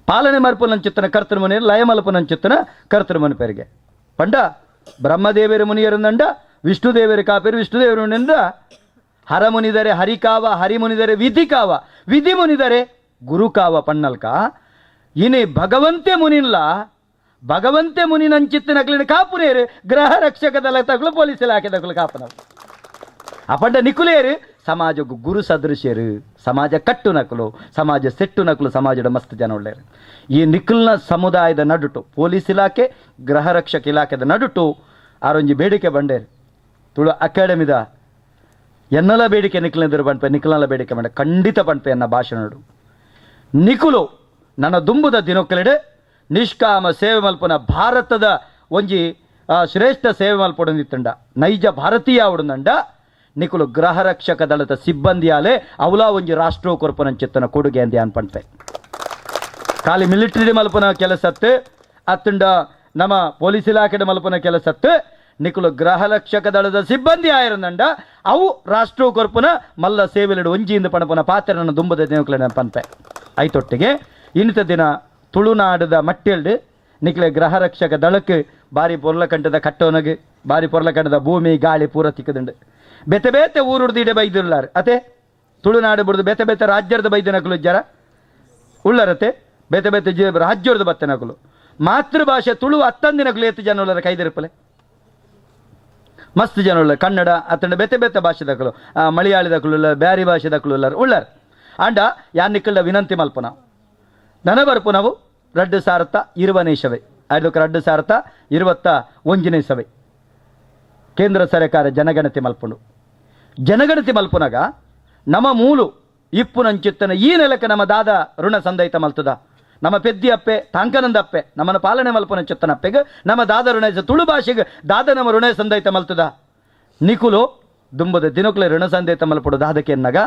ಪಾಲನೆ ಮಲ್ಪನಂಚಿತ್ತನ ಕರ್ತೃ ಮುನಿಯರು ಲಯ ಮಲ್ಪನಂಚಿತ್ತನ ಕರ್ತೃ ಮುನಿ ಪೇರಿಗೆ ಪಂಡ ಬ್ರಹ್ಮದೇವರ ಮುನಿಯರಿಂದಂಡ ವಿಷ್ಣುದೇವರ ಕಾಪೇರು ವಿಷ್ಣುದೇವರ ಮುನಿಯಿಂದ ಹರ ಮುನಿದರೆ ಹರಿಕಾವ ಹರಿ ಮುನಿದರೆ ವಿಧಿಕಾವ ವಿಧಿ ಮುನಿದರೆ ಗುರುಕಾವ ಪಣ್ಣಲ್ಕ ಇನಿ ಭಗವಂತೆ ಮುನಿನಂಚಿತ್ತಿನ ಅಕ್ಲಿನ ಕಾಪುನೇರು ಗೃಹ ರಕ್ಷಕ ದಳ ತಗಲು ಪೊಲೀಸ್ ಇಲಾಖೆ ತಗಲು ಕಾಪನ ಅಪಂಡ ನಿಕುಲೇರು ಸಮಾಜಕ್ಕೂ ಗುರು ಸದೃಶ್ಯರು ಸಮಾಜ ಕಟ್ಟು ನಕಲು ಸಮಾಜ ಸೆಟ್ಟು ನಕಲು ಸಮಾಜದ ಮಸ್ತ್ ಜನ ಒಳ್ಳೆಯರು ಈ ನಿಖಲ್ನ ಸಮುದಾಯದ ನಡುಟು ಪೊಲೀಸ್ ಇಲಾಖೆ ಗೃಹ ರಕ್ಷಕ ಇಲಾಖೆದ ನಡುಟು ಆರೊಂಜಿ ಬೇಡಿಕೆ ಬಂಡೇರು ತುಳು ಅಕಾಡೆಮಿದ ಎನ್ನಲ ಬೇಡಿಕೆ ನಿಖಲ್ನೆದುರು ಬಣ್ಪೆ ನಿಖಲ್ನಲ ಬೇಡಿಕೆ ಬಂಡೆ ಖಂಡಿತ ಬಣ್ಪೆ ಎನ್ನ ಭಾಷಣ ನೋಡು ನಿಖುಲು ನನ್ನ ದುಂಬುದ ದಿನೊಕ್ಕಲೆಡೆ ನಿಷ್ಕಾಮ ಸೇವೆ ಮಲ್ಪನ ಭಾರತದ ಒಂಜಿ ಶ್ರೇಷ್ಠ ಸೇವೆ ಮಲ್ಪೊಡಂದಿತ್ತಂಡ ನೈಜ ಭಾರತೀಯ ಅವಡುಂದಂಡ ನಿಕುಲು ಗೃಹ ರಕ್ಷಕ ದಳದ ಸಿಬ್ಬಂದಿಯಾಲೆ ಅವಲಾ ಒಂಜಿ ರಾಷ್ಟ್ರ ಕೊರ್ಪನಂಚಿತ್ತನ ಕೊಡುಗೆ ಅಂದೆ ಅನ್ಪಂತೆ ಖಾಲಿ ಮಿಲಿಟರಿ ಮಲ್ಪನ ಕೆಲಸತ್ತು ಅತ್ತಂಡ ನಮ್ಮ ಪೊಲೀಸ್ ಇಲಾಖೆ ಮಲ್ಪನ ಕೆಲಸತ್ತು ನಿಕುಲು ಗೃಹ ರಕ್ಷಕ ದಳದ ಸಿಬ್ಬಂದಿ ಆಯಿರಂದಂಡ ಅವು ರಾಷ್ಟ್ರ ಕೊರ್ಪನ ಮಲ್ಲ ಸೇವೆಲಿಡು ಒಂಜಿಯಿಂದ ಪಣಪನ ಪಾತ್ರನ ದುಂಬದ ದಿನಕ್ಲೆ ಪಂಪೆ ಐತೊಟ್ಟಿಗೆ ಇನ್ನಿತ ದಿನ ತುಳುನಾಡದ ಮಟ್ಟೆಲ್ಡು ನಿಕ್ಲೆ ಗೃಹ ರಕ್ಷಕ ದಳಕ್ಕೆ ಬಾರಿ ಪೊರ್ಲಕಂಡದ ಕಟ್ಟೋನಗೆ ಬಾರಿ ಪೊರ್ಲಕಂಡದ ಭೂಮಿ ಗಾಳಿ ಪೂರ ತಿಕ್ಕದುಂಡು ಬೇತೆ ಬೇತೆ ಊರುಡ್ದಿಡೆ ಬೈದಿರ್ಲಾರ ಅತೆ ತುಳುನಾಡು ಬಿಡ್ದು ಬೇತೆ ಬೇತೆ ರಾಜ್ಯದ ಬೈದಿನಕಲು ಜರ ಉಳ್ಳರತೆ ಬೇತೆ ಬೇತೆ ರಾಜ್ಯದ ಬತ್ತನಕಲು ಮಾತೃಭಾಷೆ ತುಳು ಹತ್ತಂದಿನಕಲು ಎತ್ತು ಜನ ಉಳ್ಳರ ಕೈದಿರಪಲೆ ಮಸ್ತ್ ಜನ ಉಳ್ಳ ಕನ್ನಡ ಅತ್ತಂಡ ಬೇತೆ ಬೇತೆ ಭಾಷೆದಕಲು ಮಲಯಾಳಿದಕಲು ಉಳ್ಳ ಬ್ಯಾರಿ ಭಾಷೆದಕಲು ಉಳ್ಳರು ಉಳ್ಳರ್ ಅಂಡ ಯಾನಿಕ್ಕಳ ವಿನಂತಿ ಮಲ್ಪನ ನನ ಬರ್ಪು ನಾವು 2020 ಸಭೆ ಅದಕ್ಕೆ 2021 ಸಭೆ ಕೇಂದ್ರ ಸರ್ಕಾರ ಜನಗಣತಿ ಮಲ್ಪುನಾಗ ನಮ್ಮ ಮೂಲು ಇಪ್ಪುನಂಚಿತ್ತನ ಈ ನೆಲಕ್ಕೆ ನಮ್ಮ ದಾದ ಋಣ ಸಂದೈತ ಮಲ್ತದ ನಮ್ಮ ಪೆದ್ದಿ ಅಪ್ಪೆ ತಾಂಕನಂದ ಅಪ್ಪೆ ನಮ್ಮನ್ನು ಪಾಲನೆ ಮಲ್ಪನಂಚಿತ್ತನ ಅಪ್ಪೆಗೆ ನಮ್ಮ ದಾದ ಋಣ ತುಳು ಭಾಷೆಗೆ ದಾದ ನಮ್ಮ ಋಣ ಸಂದೈತ ಮಲ್ತದ ನಿಕುಲು ದುಂಬದ ದಿನಕ್ಲೆ ಋಣ ಸಂದೈತ ಮಲ್ಪಡು ದಾದಕ್ಕೆ ಅನ್ನಗ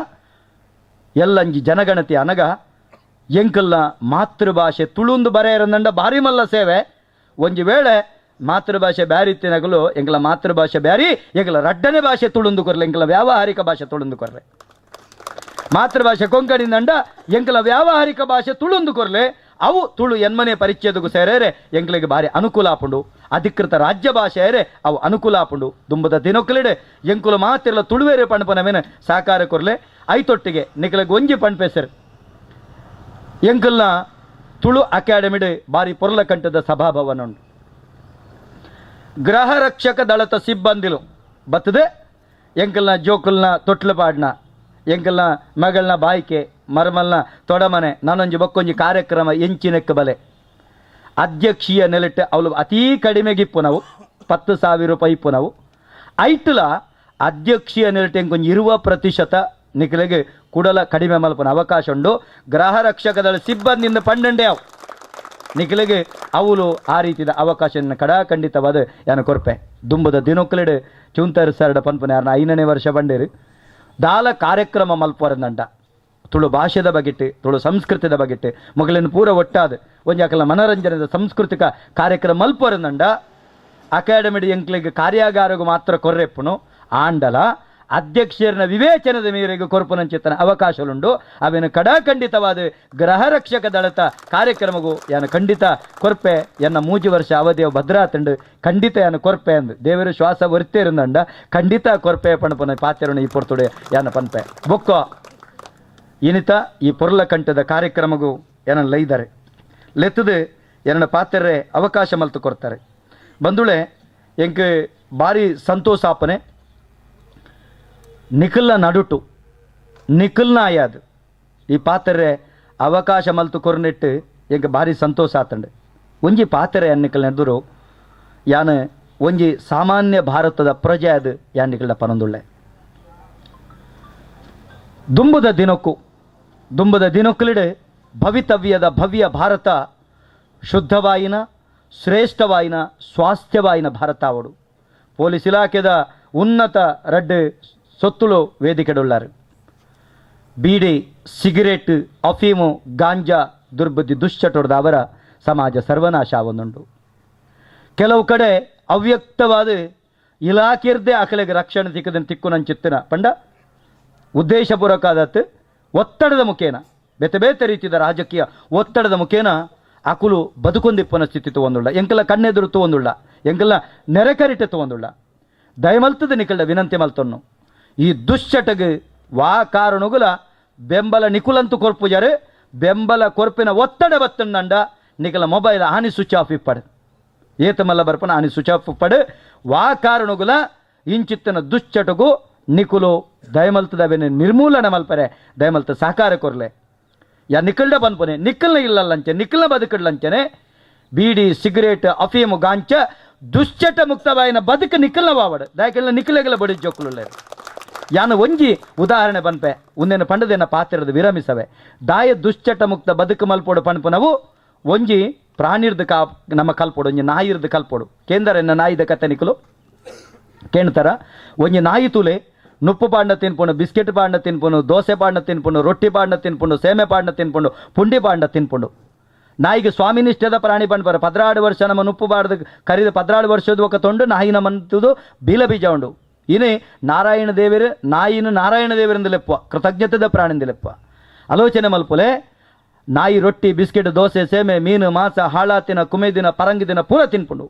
ಎಲ್ಲಂಜಿ ಜನಗಣತಿ ಅನಗ ಎಂಕಲ್ನ ಮಾತೃಭಾಷೆ ತುಳುಂದು ಬರೆಯರಂದಂಡ ಬಾರಿ ಮಲ್ಲ ಸೇವೆ ಒಂಜಿ ವೇಳೆ ಮಾತೃಭಾಷೆ ಬ್ಯಾರಿ ಇತ್ತಿನಗಲು ಎಂಕಲ ಮಾತೃಭಾಷೆ ಬ್ಯಾರಿ ಎಂಕಲ ರಡ್ಡನೆ ಭಾಷೆ ತುಳುಂದು ಕೊರ್ಲೆ ಎಂಕಲ ವ್ಯಾವಹಾರಿಕ ಭಾಷೆ ತುಳುಂದು ಕೊರ್ಲೆ ಮಾತೃಭಾಷೆ ಕೊಂಕಣಿಂದಂಡ ಎಂಕಲ ವ್ಯಾವಹಾರಿಕ ಭಾಷೆ ತುಳುಂದು ಕೊರ್ಲೆ ಅವು ತುಳು ಎನ್ಮನೆ ಪರಿಚಯದಗೂ ಸೇರೇರೆ ಎಂಕಲಿಗೆ ಬಾರಿ ಅನುಕೂಲ ಆಪುಂಡು ಅಧಿಕೃತ ರಾಜ್ಯ ಭಾಷೆ ಏರೆ ಅವು ಅನುಕೂಲ ಆಪುಂಡು ದುಂಬದ ದಿನೊಕ್ಕಲಿಡೆ ಎಂಕುಲು ಮಾತಿರ್ಲ ತುಳುವೇರೆ ಪಣಪನವೇನು ಸಾಕಾರ ಕೊರ್ಲೆ ಐತೊಟ್ಟಿಗೆ ನಿಕಲಿಗೆ ಒಂಜಿ ಪಣ್ಪೆಸರು ಎಂಕಲ್ನ ತುಳು ಅಕಾಡೆಮಿಡ್ ಬಾರಿ ಪೊರ್ಲ ಕಂಠದ ಸಭಾಭವನ ಉಂಟು ಗೃಹ ರಕ್ಷಕ ದಳದ ಸಿಬ್ಬಂದಿಲು ಬತ್ತದೆ ಎಂಕಲ್ನ ಜೋಕಲ್ನ ತೊಟ್ಲು ಪಾಡ್ನ ಎಂಕಲ್ನ ಮಗಳನ್ನ ಬಾಯ್ಕೆ ಮರ್ಮಲ್ನ ತೊಡಮನೆ ನಾನೊಂಜಿ ಬಕ್ಕೊಂಜಿ ಕಾರ್ಯಕ್ರಮ ಎಂಚಿನಕ್ಕೆ ಬಲೆ ಅಧ್ಯಕ್ಷೀಯ ನೆಲೆಟ್ಟು ಅವಳು ಅತೀ ಕಡಿಮೆಗಿಪ್ಪು ನಾವು 10,000 ರೂಪಾಯಿ ಇಪ್ಪು ನಾವು ಐಟ್ಲ ಅಧ್ಯಕ್ಷೀಯ ನೆಲೆಟ್ಟು ಎಂಕೊಂಜಿ 20% ನಿಖಲಿಗೆ ಕೂಡಲ ಕಡಿಮೆ ಮಲ್ಪನ ಅವಕಾಶ ಉಂಡು ಗೃಹ ರಕ್ಷಕ ದಳ ಸಿಬ್ಬಂದಿಯಿಂದ ಪಂಡಂಡೆ ಅವು ನಿಖಲಿಗೆ ಅವಳು ಆ ರೀತಿಯ ಅವಕಾಶ ಕಡಾಖಂಡಿತವಾದ ಯಾನ ಕೊರ್ಪೆ ದುಂಬದ ದಿನೊಕ್ಕಲೆಡೆ ಚುಂತರ್ ಸರ್ಡ ಪನ್ಪನೆ ಯಾರನ್ನ 5ನೇ ವರ್ಷ ಬಂಡೇರು ದಾಲ ಕಾರ್ಯಕ್ರಮ ಮಲ್ಪರಂದಂಡ ತುಳು ಭಾಷೆದ ಬಗೆಟ್ಟು ತುಳು ಸಂಸ್ಕೃತಿದ ಬಗೆಟ್ಟು ಮಗಳಿನ ಪೂರ ಒಟ್ಟಾದ ಒಂಜಿ ಅಕಲ ಮನರಂಜನೆದ ಸಾಂಸ್ಕೃತಿಕ ಕಾರ್ಯಕ್ರಮ ಮಲ್ಪರಂದಂಡ ಅಕಾಡೆಮಿಡ್ ಎಂಕ್ಲಿಗೆ ಕಾರ್ಯಾಗಾರಗೂ ಮಾತ್ರ ಕೊರ್ರೆಪ್ಪುನು ಆಂಡಲ ಅಧ್ಯಕ್ಷರನ ವಿವೇಚನದ ಮೇರೆಗೆ ಕೊರ್ಪುನಂಚಿತ್ತನ ಅವಕಾಶಗಳುಂಡು ಅವೇನು ಕಡಾಖಂಡಿತವಾದ ಗೃಹ ರಕ್ಷಕ ದಳದ ಕಾರ್ಯಕ್ರಮಗೂ ಯಾನು ಖಂಡಿತ ಕೊರ್ಪೆ ಎನ್ನ 3 ವರ್ಷ ಅವಧಿಯ ಭದ್ರಾತಂಡು ಖಂಡಿತ ಯಾನು ಕೊರ್ಪೆ ಅಂದು ದೇವರು ಶ್ವಾಸ ಒರಿತೇರುಂದಂಡ ಖಂಡಿತ ಕೊರ್ಪೆ ಪಣಪನ ಪಾತ್ರೆಯನ್ನು ಈ ಪೊರ್ತುಡೆ ಯಾನ ಪನ್ಪೆ ಬೊಕ್ಕೋ ಇನಿತ ಈ ಪೊರ್ಲ ಕಂಠದ ಕಾರ್ಯಕ್ರಮಗೂ ಏನನ್ನು ಲೈದಾರೆ ಲೆತ್ತದು ಏನನ್ನ ಪಾತ್ರೆ ಅವಕಾಶ ಮಲ್ತು ಕೊಡ್ತಾರೆ ಬಂದುಳೆ ಎಂಕ್ ಭಾರಿ ಸಂತೋಷ ಆಪನೆ ನಿಖಲ್ನ ನಡುಟು ನಿಖಲ್ನ ಆಯಾದು ಈ ಪಾತ್ರೆ ಅವಕಾಶ ಮಲ್ತು ಕೊರ್ನೆಟ್ಟು ಎಂಕ್ ಭಾರಿ ಸಂತೋಷ ಆತಂಡೆ ಒಂಜಿ ಪಾತ್ರೆ ಅನ್ನಿಕಲ್ ನಡೆದ್ರು ಯಾನು ಒಂಜಿ ಸಾಮಾನ್ಯ ಭಾರತದ ಪ್ರಜೆ ಅದು ಯಾನಿಕಲ್ನ ಪನೊಂದುಳ್ಳೆ ದುಂಬುದ ದಿನಕ್ಕಲಿಡೆ ಭವಿತವ್ಯದ ಭವ್ಯ ಭಾರತ ಶುದ್ಧವಾಯಿನ ಶ್ರೇಷ್ಠವಾಯಿನ ಸ್ವಾಸ್ಥ್ಯವಾಯಿನ ಭಾರತ ಅವಡು ಪೊಲೀಸ್ ಇಲಾಖೆದ ಉನ್ನತ ರಡ್ಡು ಸೊತ್ತುಳು ವೇದಿಕೆಡುಳ್ಳಾರು ಬೀಡಿ ಸಿಗರೇಟ್ ಅಫೀಮು ಗಾಂಜಾ ದುರ್ಬುದ್ಧಿ ದುಶ್ಚಟೊಡ್ದ ಅವರ ಸಮಾಜ ಸರ್ವನಾಶ ಆವೊಂದುಂಡು ಕೆಲವು ಕಡೆ ಅವ್ಯಕ್ತವಾದ ಇಲಾಖೆಯರ್ದೇ ಆಕಲೆಗೆ ರಕ್ಷಣೆ ಸಿಕ್ಕದನ್ನು ತಿಕ್ಕುನಂಚಿತ್ತಿನ ಪಂಡ ಉದ್ದೇಶಪೂರ್ವಕವಾದತ್ತು ಒತ್ತಡದ ಮುಖೇನ ಬೇತೆ ಬೇತೆ ರೀತಿಯ ರಾಜಕೀಯ ಒತ್ತಡದ ಮುಖೇನ ಅಕುಲು ಬದುಕೊಂದಿಪ್ಪನ ಸ್ಥಿತಿ ತೊಗೊಂದುಳ್ಳ ಎಂಕೆಲ್ಲ ಕಣ್ಣೆದುರು ತೊಗೊಂದುಳ್ಳ ಎಂಕೆಲ್ಲ ನೆರೆಕರಿಟೆ ತೊಗೊಂದುಳ್ಳ ದಯಮಲ್ತದ ನಿಕಲ್ಡ ವಿನಂತಿ ಮಲ್ತನ್ನು ಈ ದುಶ್ಚಟಗೆ ವಾ ಕಾರಣಗುಲ ಬೆಂಬಲ ನಿಕುಲಂತು ಕೊರ್ಪುಜರು ಬೆಂಬಲ ಕೊರ್ಪಿನ ಒತ್ತಡ ಬತ್ತಂಡ ನಿಕಲ ಮೊಬೈಲ್ ಆನಿ ಸ್ವಿಚ್ ಆಫ್ ಇಪ್ಪಡು ಏತ ಮಲ್ಲ ಬರ್ಪನ ಆನಿ ಸ್ವಿಚ್ ಆಫ್ ಇಪ್ಪಡು ವಾ ಕಾರಣಗುಲ ಇಂಚಿತ್ತನ ದುಶ್ಚಟಗೂ ನಿಕುಲು ದಯಮಲ್ತದವೆನೆ ನಿರ್ಮೂಲನೆ ಮಲ್ಪರೆ ದಯಮಲ್ತ ಸಹಕಾರ ಕೊರ್ಲೆ ಯಾ ನಿಕಲ್ಡ ಬನ್ಪನೆ ನಿಕಲ್ನ ಇಲ್ಲಲ್ಲಂಚೆ ನಿಕಲ್ನ ಬದುಕಡ್ಲಂಚನೆ ಬೀಡಿ ಸಿಗರೇಟ್ ಅಫೀಮು ಗಾಂಚ ದುಶ್ಚಟ ಮುಕ್ತವಾಯಿನ ಬದುಕು ನಿಕಲ್ನ ಬಾವಡು ದಯಕೆಲ್ಲ ನಿಕಲೆಗೆಲ್ಲ ಬಡಿ ಜೋಕುಲುಳ್ಳೆ ಯಾನ ಒಂಜಿ ಉದಾಹರಣೆ ಬನ್ಪೆ ಉಂದೇನು ಪಂಡದೇನ ಪಾತ್ರದ ವಿರಮಿಸವೆ ದಾಯ ದುಶ್ಚಟ ಮುಕ್ತ ಬದುಕು ಮಲ್ಪೋಡು ಪಣಪನವು ಒಂಜಿ ಪ್ರಾಣಿರ್ದು ನಮ್ಮ ಕಲ್ಪೋಡು ಒಂಜಿ ನಾಯಿರ್ದು ಕಲ್ಪೋಡು ಕೇಂದ್ರ ಎನ್ನ ನಾಯಿದ ಕತೆ ನಿಕಲು ಕೇಳ್ತಾರ ಒಂಜಿ ನಾಯಿ ತುಲೆ ನುಪ್ಪು ಪಾಂಡ ತಿನ್ಪುಂಡು ಬಿಸ್ಕೆಟ್ ಪಾಂಡ ತಿನ್ಪುಂಡು ದೋಸೆ ಪಾಂಡ ತಿನ್ಪುಂಡು ರೊಟ್ಟಿ ಪಾಂಡ ತಿನ್ಪುಂಡು ಸೇಮೆ ಪಾಂಡ ತಿನ್ಪುಂಡು ಪುಂಡಿ ಪಾಂಡ ತಿನ್ಪುಂಡು ನಾಯಿಗೆ ಸ್ವಾಮಿನಿಷ್ಠದ ಪ್ರಾಣಿ ಪಂಡ್ಬಾರ 16 ವರ್ಷ ನಮ್ಮ ನುಪ್ಪು ಬಾಡ್ದು ಕರಿದು 16 ವರ್ಷದ ಒಕ್ಕ ತೊಂಡು ನಾಯಿನ ಮಂತುದು ಬೀಲ ಬೀಜ ಉಂಡು ಇನಿ ನಾರಾಯಣ ದೇವರು ನಾಯಿನ ನಾರಾಯಣ ದೇವರಿಂದ ಲೆಪ್ಪ ಕೃತಜ್ಞತೆದ ಪ್ರಾಣಿಂದ ಲೆಪ್ಪ ಆಲೋಚನೆ ಮಲ್ಪುಲೆ ನಾಯಿ ರೊಟ್ಟಿ ಬಿಸ್ಕೆಟ್ ದೋಸೆ ಸೇಮೆ ಮೀನು ಮಾಂಸ ಹಾಳಾತಿನ ಕುಮೆದಿನ ಪರಂಗಿದಿನ ಪೂರ ತಿನ್ಪುಂಡು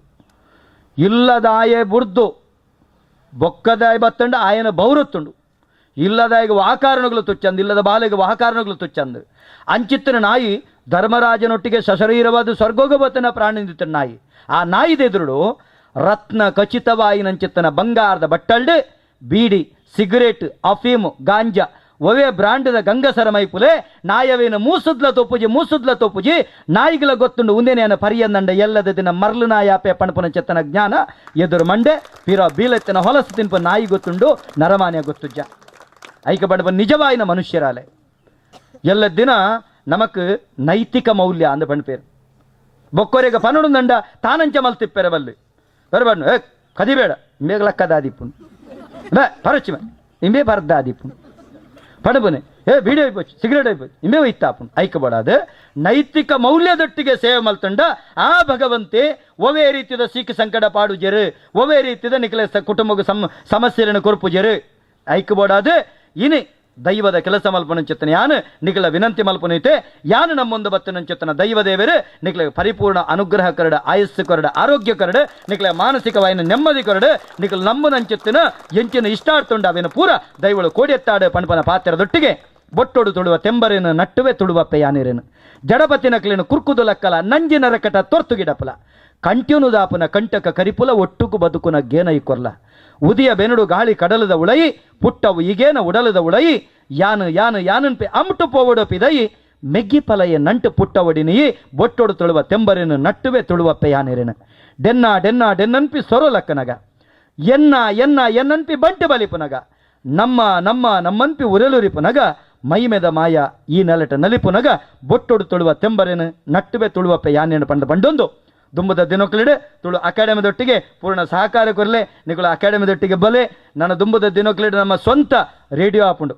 ಇಲ್ಲದಾಯೆ ಬುಡ್ದು ಬೊಕ್ಕದಾಯ ಬತ್ತಂಡ ಆಯನ ಬೌರತ್ತುಂಡು ಇಲ್ಲದಾಯಿಗೆ ವಾಕಾರಣಗಳು ತುಚ್ಚಂದು ಇಲ್ಲದ ಬಾಲೆಗೆ ವಾಕಾರಣಗಳು ತುಚ್ಚಂದು ಅಂಚಿತ್ತಿನ ನಾಯಿ ಧರ್ಮರಾಜನೊಟ್ಟಿಗೆ ಸಶರೀರವಾದ ಸ್ವರ್ಗೋಗಬತ್ತನ ಪ್ರಾಣಿಂದಿತ್ತ ನಾಯಿ ಆ ನಾಯಿದೆದುರುಡು ರತ್ನ ಖಚಿತವಾಯಿನಂಚಿತ್ತನ ಬಂಗಾರದ ಬಟ್ಟಲ್ಡು ಬೀಡಿ ಸಿಗರೇಟ್ ಅಫೀಮು ಗಾಂಜಾ ಒವೇ ಬ್ರಾಂಡದ ಗಂಗಸರ ಮೈಪುಲೆ ನಾಯವೇನು ಮೂಸುದ್ಲ ತೋಪುಜಿ ನಾಯಿಗಳ ಗೊತ್ತುಂಡು ಉಂದೇನೇನ ಪರಿಯಂದಂಡ ಎಲ್ಲದ ದಿನ ಮರ್ಲು ನಾಯಾಪೆ ಪಣಪನ ಚೆತ್ತನ ಜ್ಞಾನ ಎದುರು ಮಂಡೆ ಪಿರ ಬೀಲೆತ್ತನ ಹೊಲಸು ತಿನ್ಪ ನಾಯಿ ಗೊತ್ತುಂಡು ನರಮಾನ್ಯ ಗೊತ್ತುಜ್ಜ ಐಕ ಪಣಪ ನಿಜವಾಯಿನ ಮನುಷ್ಯರಾಲೆ ಎಲ್ಲ ದಿನ ನಮಕ್ ನೈತಿಕ ಮೌಲ್ಯ ಅಂದ ಪಣಪೇರು ಬೊಕ್ಕೊರೆಗ ಪನಡುಂದಂಡ ತಾನಂಚ ಮಲ್ತಿಪ್ಪೆರೆ ಬಲ್ಲಿ ಬರಬಣ್ಣು ಕದಿಬೇಡ ಇಂಬೇಗ ಲಕ್ಕದಾದಿಪ್ಪುಂಡು ಬೇ ಪರಚಿಮ ಇಂಬೇ ಬರ್ದಾದಿಪ್ಪುಂಡು ಪಣಬನೆ ಬೀಡಿ ಐಪೋಚು ಸಿಗರೇಟ್ ಐಪೋಚು ಇಂಬೇ ಇತ್ತಾಪುಂಡು ಐಕಬಾಡದು ನೈತಿಕ ಮೌಲ್ಯದೊಟ್ಟಿಗೆ ಸೇವೆ ಮಲ್ತಂಡ ಆ ಭಗವಂತೆ ಒವೇ ರೀತಿಯ ಸಿಕ್ಕ ಸಂಕಟ ಪಾಡುಜರು ಒವೇ ರೀತಿಯ ನಿಖಲ ಕುಟುಂಬ ಸಮಸ್ಯೆಯನ್ನು ಕೊರ್ಪುಜರು ಐಕಬೋಡಾದು ಇನಿ ದೈವದ ಕೆಲಸ ಮಲ್ಪನಂಚೆತ್ತನ ಯಾನು ನಿಖಲ ವಿನಂತಿ ಮಲ್ಪನೈತೆ ಯಾನು ನಮ್ಮೊಂದು ಬತ್ತನಂಚೆತ್ತನ ದೈವ ದೇವರು ನಿಖಲ ಪರಿಪೂರ್ಣ ಅನುಗ್ರಹ ಕರಡ ಆಯಸ್ಸು ಕರಡ ಆರೋಗ್ಯ ಕರಡ ನಿಖಲ ಮಾನಸಿಕವಾಯಿನ ನೆಮ್ಮದಿ ಕರಡ ನಿಖಲ ನಮ್ಮನಂಚೆತ್ತಿನ ಎಂಚಿನ ಇಷ್ಟಾರ್ಥುಂಡ ಅವೇನು ಪೂರ ದೈವಳು ಕೋಡಿಯತ್ತಾಡು ಪಣಪನ ಪಾತ್ರದೊಟ್ಟಿಗೆ ಬೊಟ್ಟೊಡು ತುಳುವ ತೆಂಬರೇನು ನಟ್ಟುವೆ ತುಳುವಪ್ಪೆ ಯಾನಿರೇನು ಜಡಪತಿನ ಕ್ಲೇನು ಕುರ್ಕುದು ಲಕ್ಕಲ ನಂಜಿನ ರಕಟ ತೊರ್ತುಗಿಡಪಲ ಕಂಟ್ಯುನುದಾಪನ ಕಂಟಕ ಕರಿಪುಲ ಒಟ್ಟುಕು ಬದುಕುನ ಗೇನ ಇಕೊರ್ಲ ಉದಿಯ ಬೆನಡು ಗಾಳಿ ಕಡಲದ ಉಳಯಿ ಪುಟ್ಟವು ಈಗೇನ ಉಡಲದ ಉಳಯಿ ಯಾನನ್ಪೆ ಅಮಟು ಪೋವಡೋಪಿದಯಿ ಮೆಗ್ಗಿ ಪಲಯ ನಂಟು ಪುಟ್ಟವಡಿನಿಯಿ ಬೊಟ್ಟೊಡು ತುಳುವ ತೆಂಬರೇನು ನಟ್ಟುವೆ ತುಳುವಪ್ಪೆ ಯಾನಿರೇನು ಡೆನ್ನನ್ಪಿ ಸೊರಲಕ್ಕನಗ ಎನ್ನನ್ಪಿ ಬಂಟು ಬಲಿಪುನಗ ನಮ್ಮನ್ಪಿ ಉರೆಲುರಿಪುನಗ ಮೈಮೆದ ಮಾಯ ಈ ನೆಲಟ ನಲಿಪುನಗ ಬೊಟ್ಟೊಡು ತುಳುವ ತೆಂಬರೇನು ನಟ್ಟುವೆ ತುಳುವಪ್ಪೆ ಯಾನೇನು ಪಂಡ ಬಂಡೊಂದು ದುಂಬದ ದಿನೊಕ್ಕಲಿಡೆ ತುಳು ಅಕಾಡೆಮಿದೊಟ್ಟಿಗೆ ಪೂರ್ಣ ಸಹಕಾರ ಕೊರಲೆ ನಿಗಳು ಅಕಾಡೆಮಿದೊಟ್ಟಿಗೆ ಬಲೆ ನನ್ನ ದುಂಬದ ದಿನೊಕ್ಕಲಿಡೆ ನಮ್ಮ ಸ್ವಂತ ರೇಡಿಯೋ ಆಪುಂಡು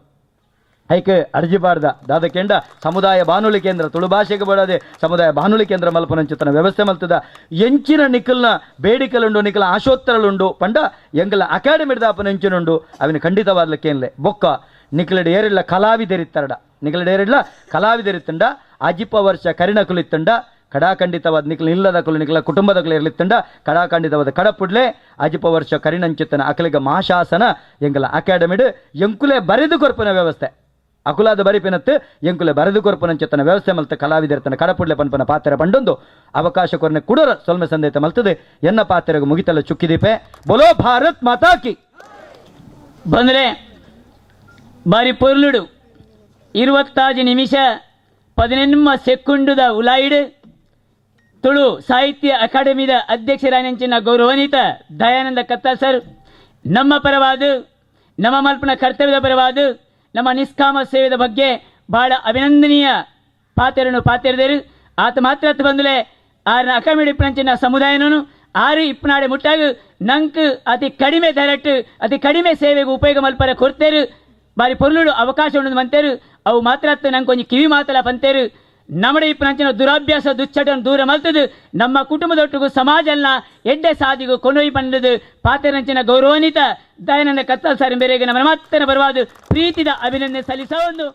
ಐಕೆ ಅರ್ಜಿಬಾರ್ದ ದಾದಕೆಂಡ ಸಮುದಾಯ ಬಾನುಲಿ ಕೇಂದ್ರ ತುಳು ಭಾಷೆಗೆ ಬಡದೆ ಸಮುದಾಯ ಬಾನುಲಿ ಕೇಂದ್ರ ಮಲ್ಪನಂಚಿತನ ವ್ಯವಸ್ಥೆ ಮಲ್ತದ ಎಂಚಿನ ನಿಖಲ್ನ ಬೇಡಿಕಲುಂಡು ನಿಖಲ ಆಶೋತ್ತರಲುಂಡು ಪಂಡ ಎಂಗಲ ಅಕಾಡೆಮಿ ದಾಪನಂಚಿನುಂಡು ಅವಿನ ಖಂಡಿತವಾದ್ಲಕ್ಕೇನ್ಲೆ ಬೊಕ್ಕ ನಿಖಲಡೆ ಏರಿಲ್ಲ ಕಲಾವಿದರಿತ್ತರಡ ನಿಖಲಡೆ ಏರಿಲ್ಲ ಕಲಾವಿದರಿತ್ತಂಡ ಅಜಿಪ ವರ್ಷ ಕರಿಣಕುಲಿತ್ತಂಡ ಕಡಾಖಂಡಿತವಾದ ನಿಖಲ ಇಲ್ಲದ ಕುಲು ನಿಖಲ ಕುಟುಂಬದ ಕುಲು ಇರಲಿತ್ತಂಡ ಕಡಾಖಂಡಿತವಾದ ಕಡಪುಡ್ಲೆ ಅಜಿಪ ವರ್ಷ ಕರಿಣಂಚಿತ್ತನ ಅಕಲಿಗ ಮಹಾಶಾಸನ ಎಂಗಲ ಅಕಾಡೆಮಿಡ್ ಎಂಕುಲೆ ಬರೆದು ಕೊರ್ಪನ ವ್ಯವಸ್ಥೆ ಅಕುಲಾದ ಬರಿಪಿನತ್ತು ಎಂಕುಲೆ ಬರೆದು ಕೊರ್ಪನಂಚಿತ್ತನ ವ್ಯವಸ್ಥೆ ಮಲ್ತ ಕಲಾವಿದರ್ತನ ಕಡಪುಡ್ಲೆ ಪನ್ಪನ ಪಾತ್ರ ಪಂಡೊಂದು ಅವಕಾಶ ಕೊರನೆ ಕುಡರ ಸೊಲ್ಮೆ ಸಂದೇತ ಮಲ್ತದೆ ಎನ್ನ ಪಾತ್ರೆಗೆ ಮುಗಿತಲ್ಲ ಚುಕ್ಕಿದೀಪೆ ಬೊಲೋ ಭಾರತ್ ಮಾತಾಕಿ ಬಂದರೆ ಬಾರಿ ಪೊರ್ಲುಡು 25 ನಿಮಿಷ 11 ಸೆಕೆಂಡುದ ಉಲಾಯಿಡು ತುಳು ಸಾಹಿತ್ಯ ಅಕಾಡೆಮಿದ ಅಧ್ಯಕ್ಷರಾಯಂಚಿನ ಗೌರವಾನ್ವಿತ ದಯಾನಂದ ಕತ್ತಾಲ್ ಸರ್ ನಮ್ಮ ಪರವಾದ ನಮ್ಮ ಮಲ್ಪನ ಕರ್ತವ್ಯದ ಪರವಾದ ನಮ್ಮ ನಿಷ್ಕಾಮ ಸೇವೆದ ಬಗ್ಗೆ ಬಹಳ ಅಭಿನಂದನೀಯ ಪಾತೆರದರು ಆತ ಮಾತ್ರ ಬಂದಲೆ ಆರನ ಅಕಾಡೆಮಿ ಪಂಚಿನ ಸಮುದಾಯನೂ 6 ಮುಟ್ಟಾಗ ನಂಕ್ ಅತಿ ಕಡಿಮೆ ದರಟ್ಟು ಅತಿ ಕಡಿಮೆ ಸೇವೆಗೆ ಉಪಯೋಗ ಮಲ್ಪರ ಕೊಡ್ತೇರು ಬಾರಿ ಪೊರ್ಲುಡು ಅವಕಾಶ ಉಂಡು ಮಂತೇರು ಅವು ಮಾತ್ರ ನಂಗೆ ಕೊಂಚ ಕಿವಿ ಮಾತಲ್ಲ ಬಂತೇರು ನಮ್ಮಡ ಈ ಪ್ರಾಂಚಿನ ದುರಾಭ್ಯಾಸ ದುಶ್ಚಟನ ದೂರ ಮಲ್ತದು ನಮ್ಮ ಕುಟುಂಬದೊಟ್ಟಿಗೂ ಸಮಾಜಲ್ಲ ಎಡ್ಡೆ ಸಾದಿಗೂ ಕೊಂಡೊಯ್ಯಿ ಬಂದದು ಪಾತೆರಂಚಿನ ಗೌರವಾನ್ವಿತ ದಯಾನಂದ ಕತ್ತಾಲ್ ಸಾರಿ ಮೇರೆಗೆ ನಮ್ಮ ಮಾತನ ಬರವಾದ ಪ್ರೀತಿದ ಅಭಿನಂದನೆ ಸಲ್ಲಿಸ ಒಂದು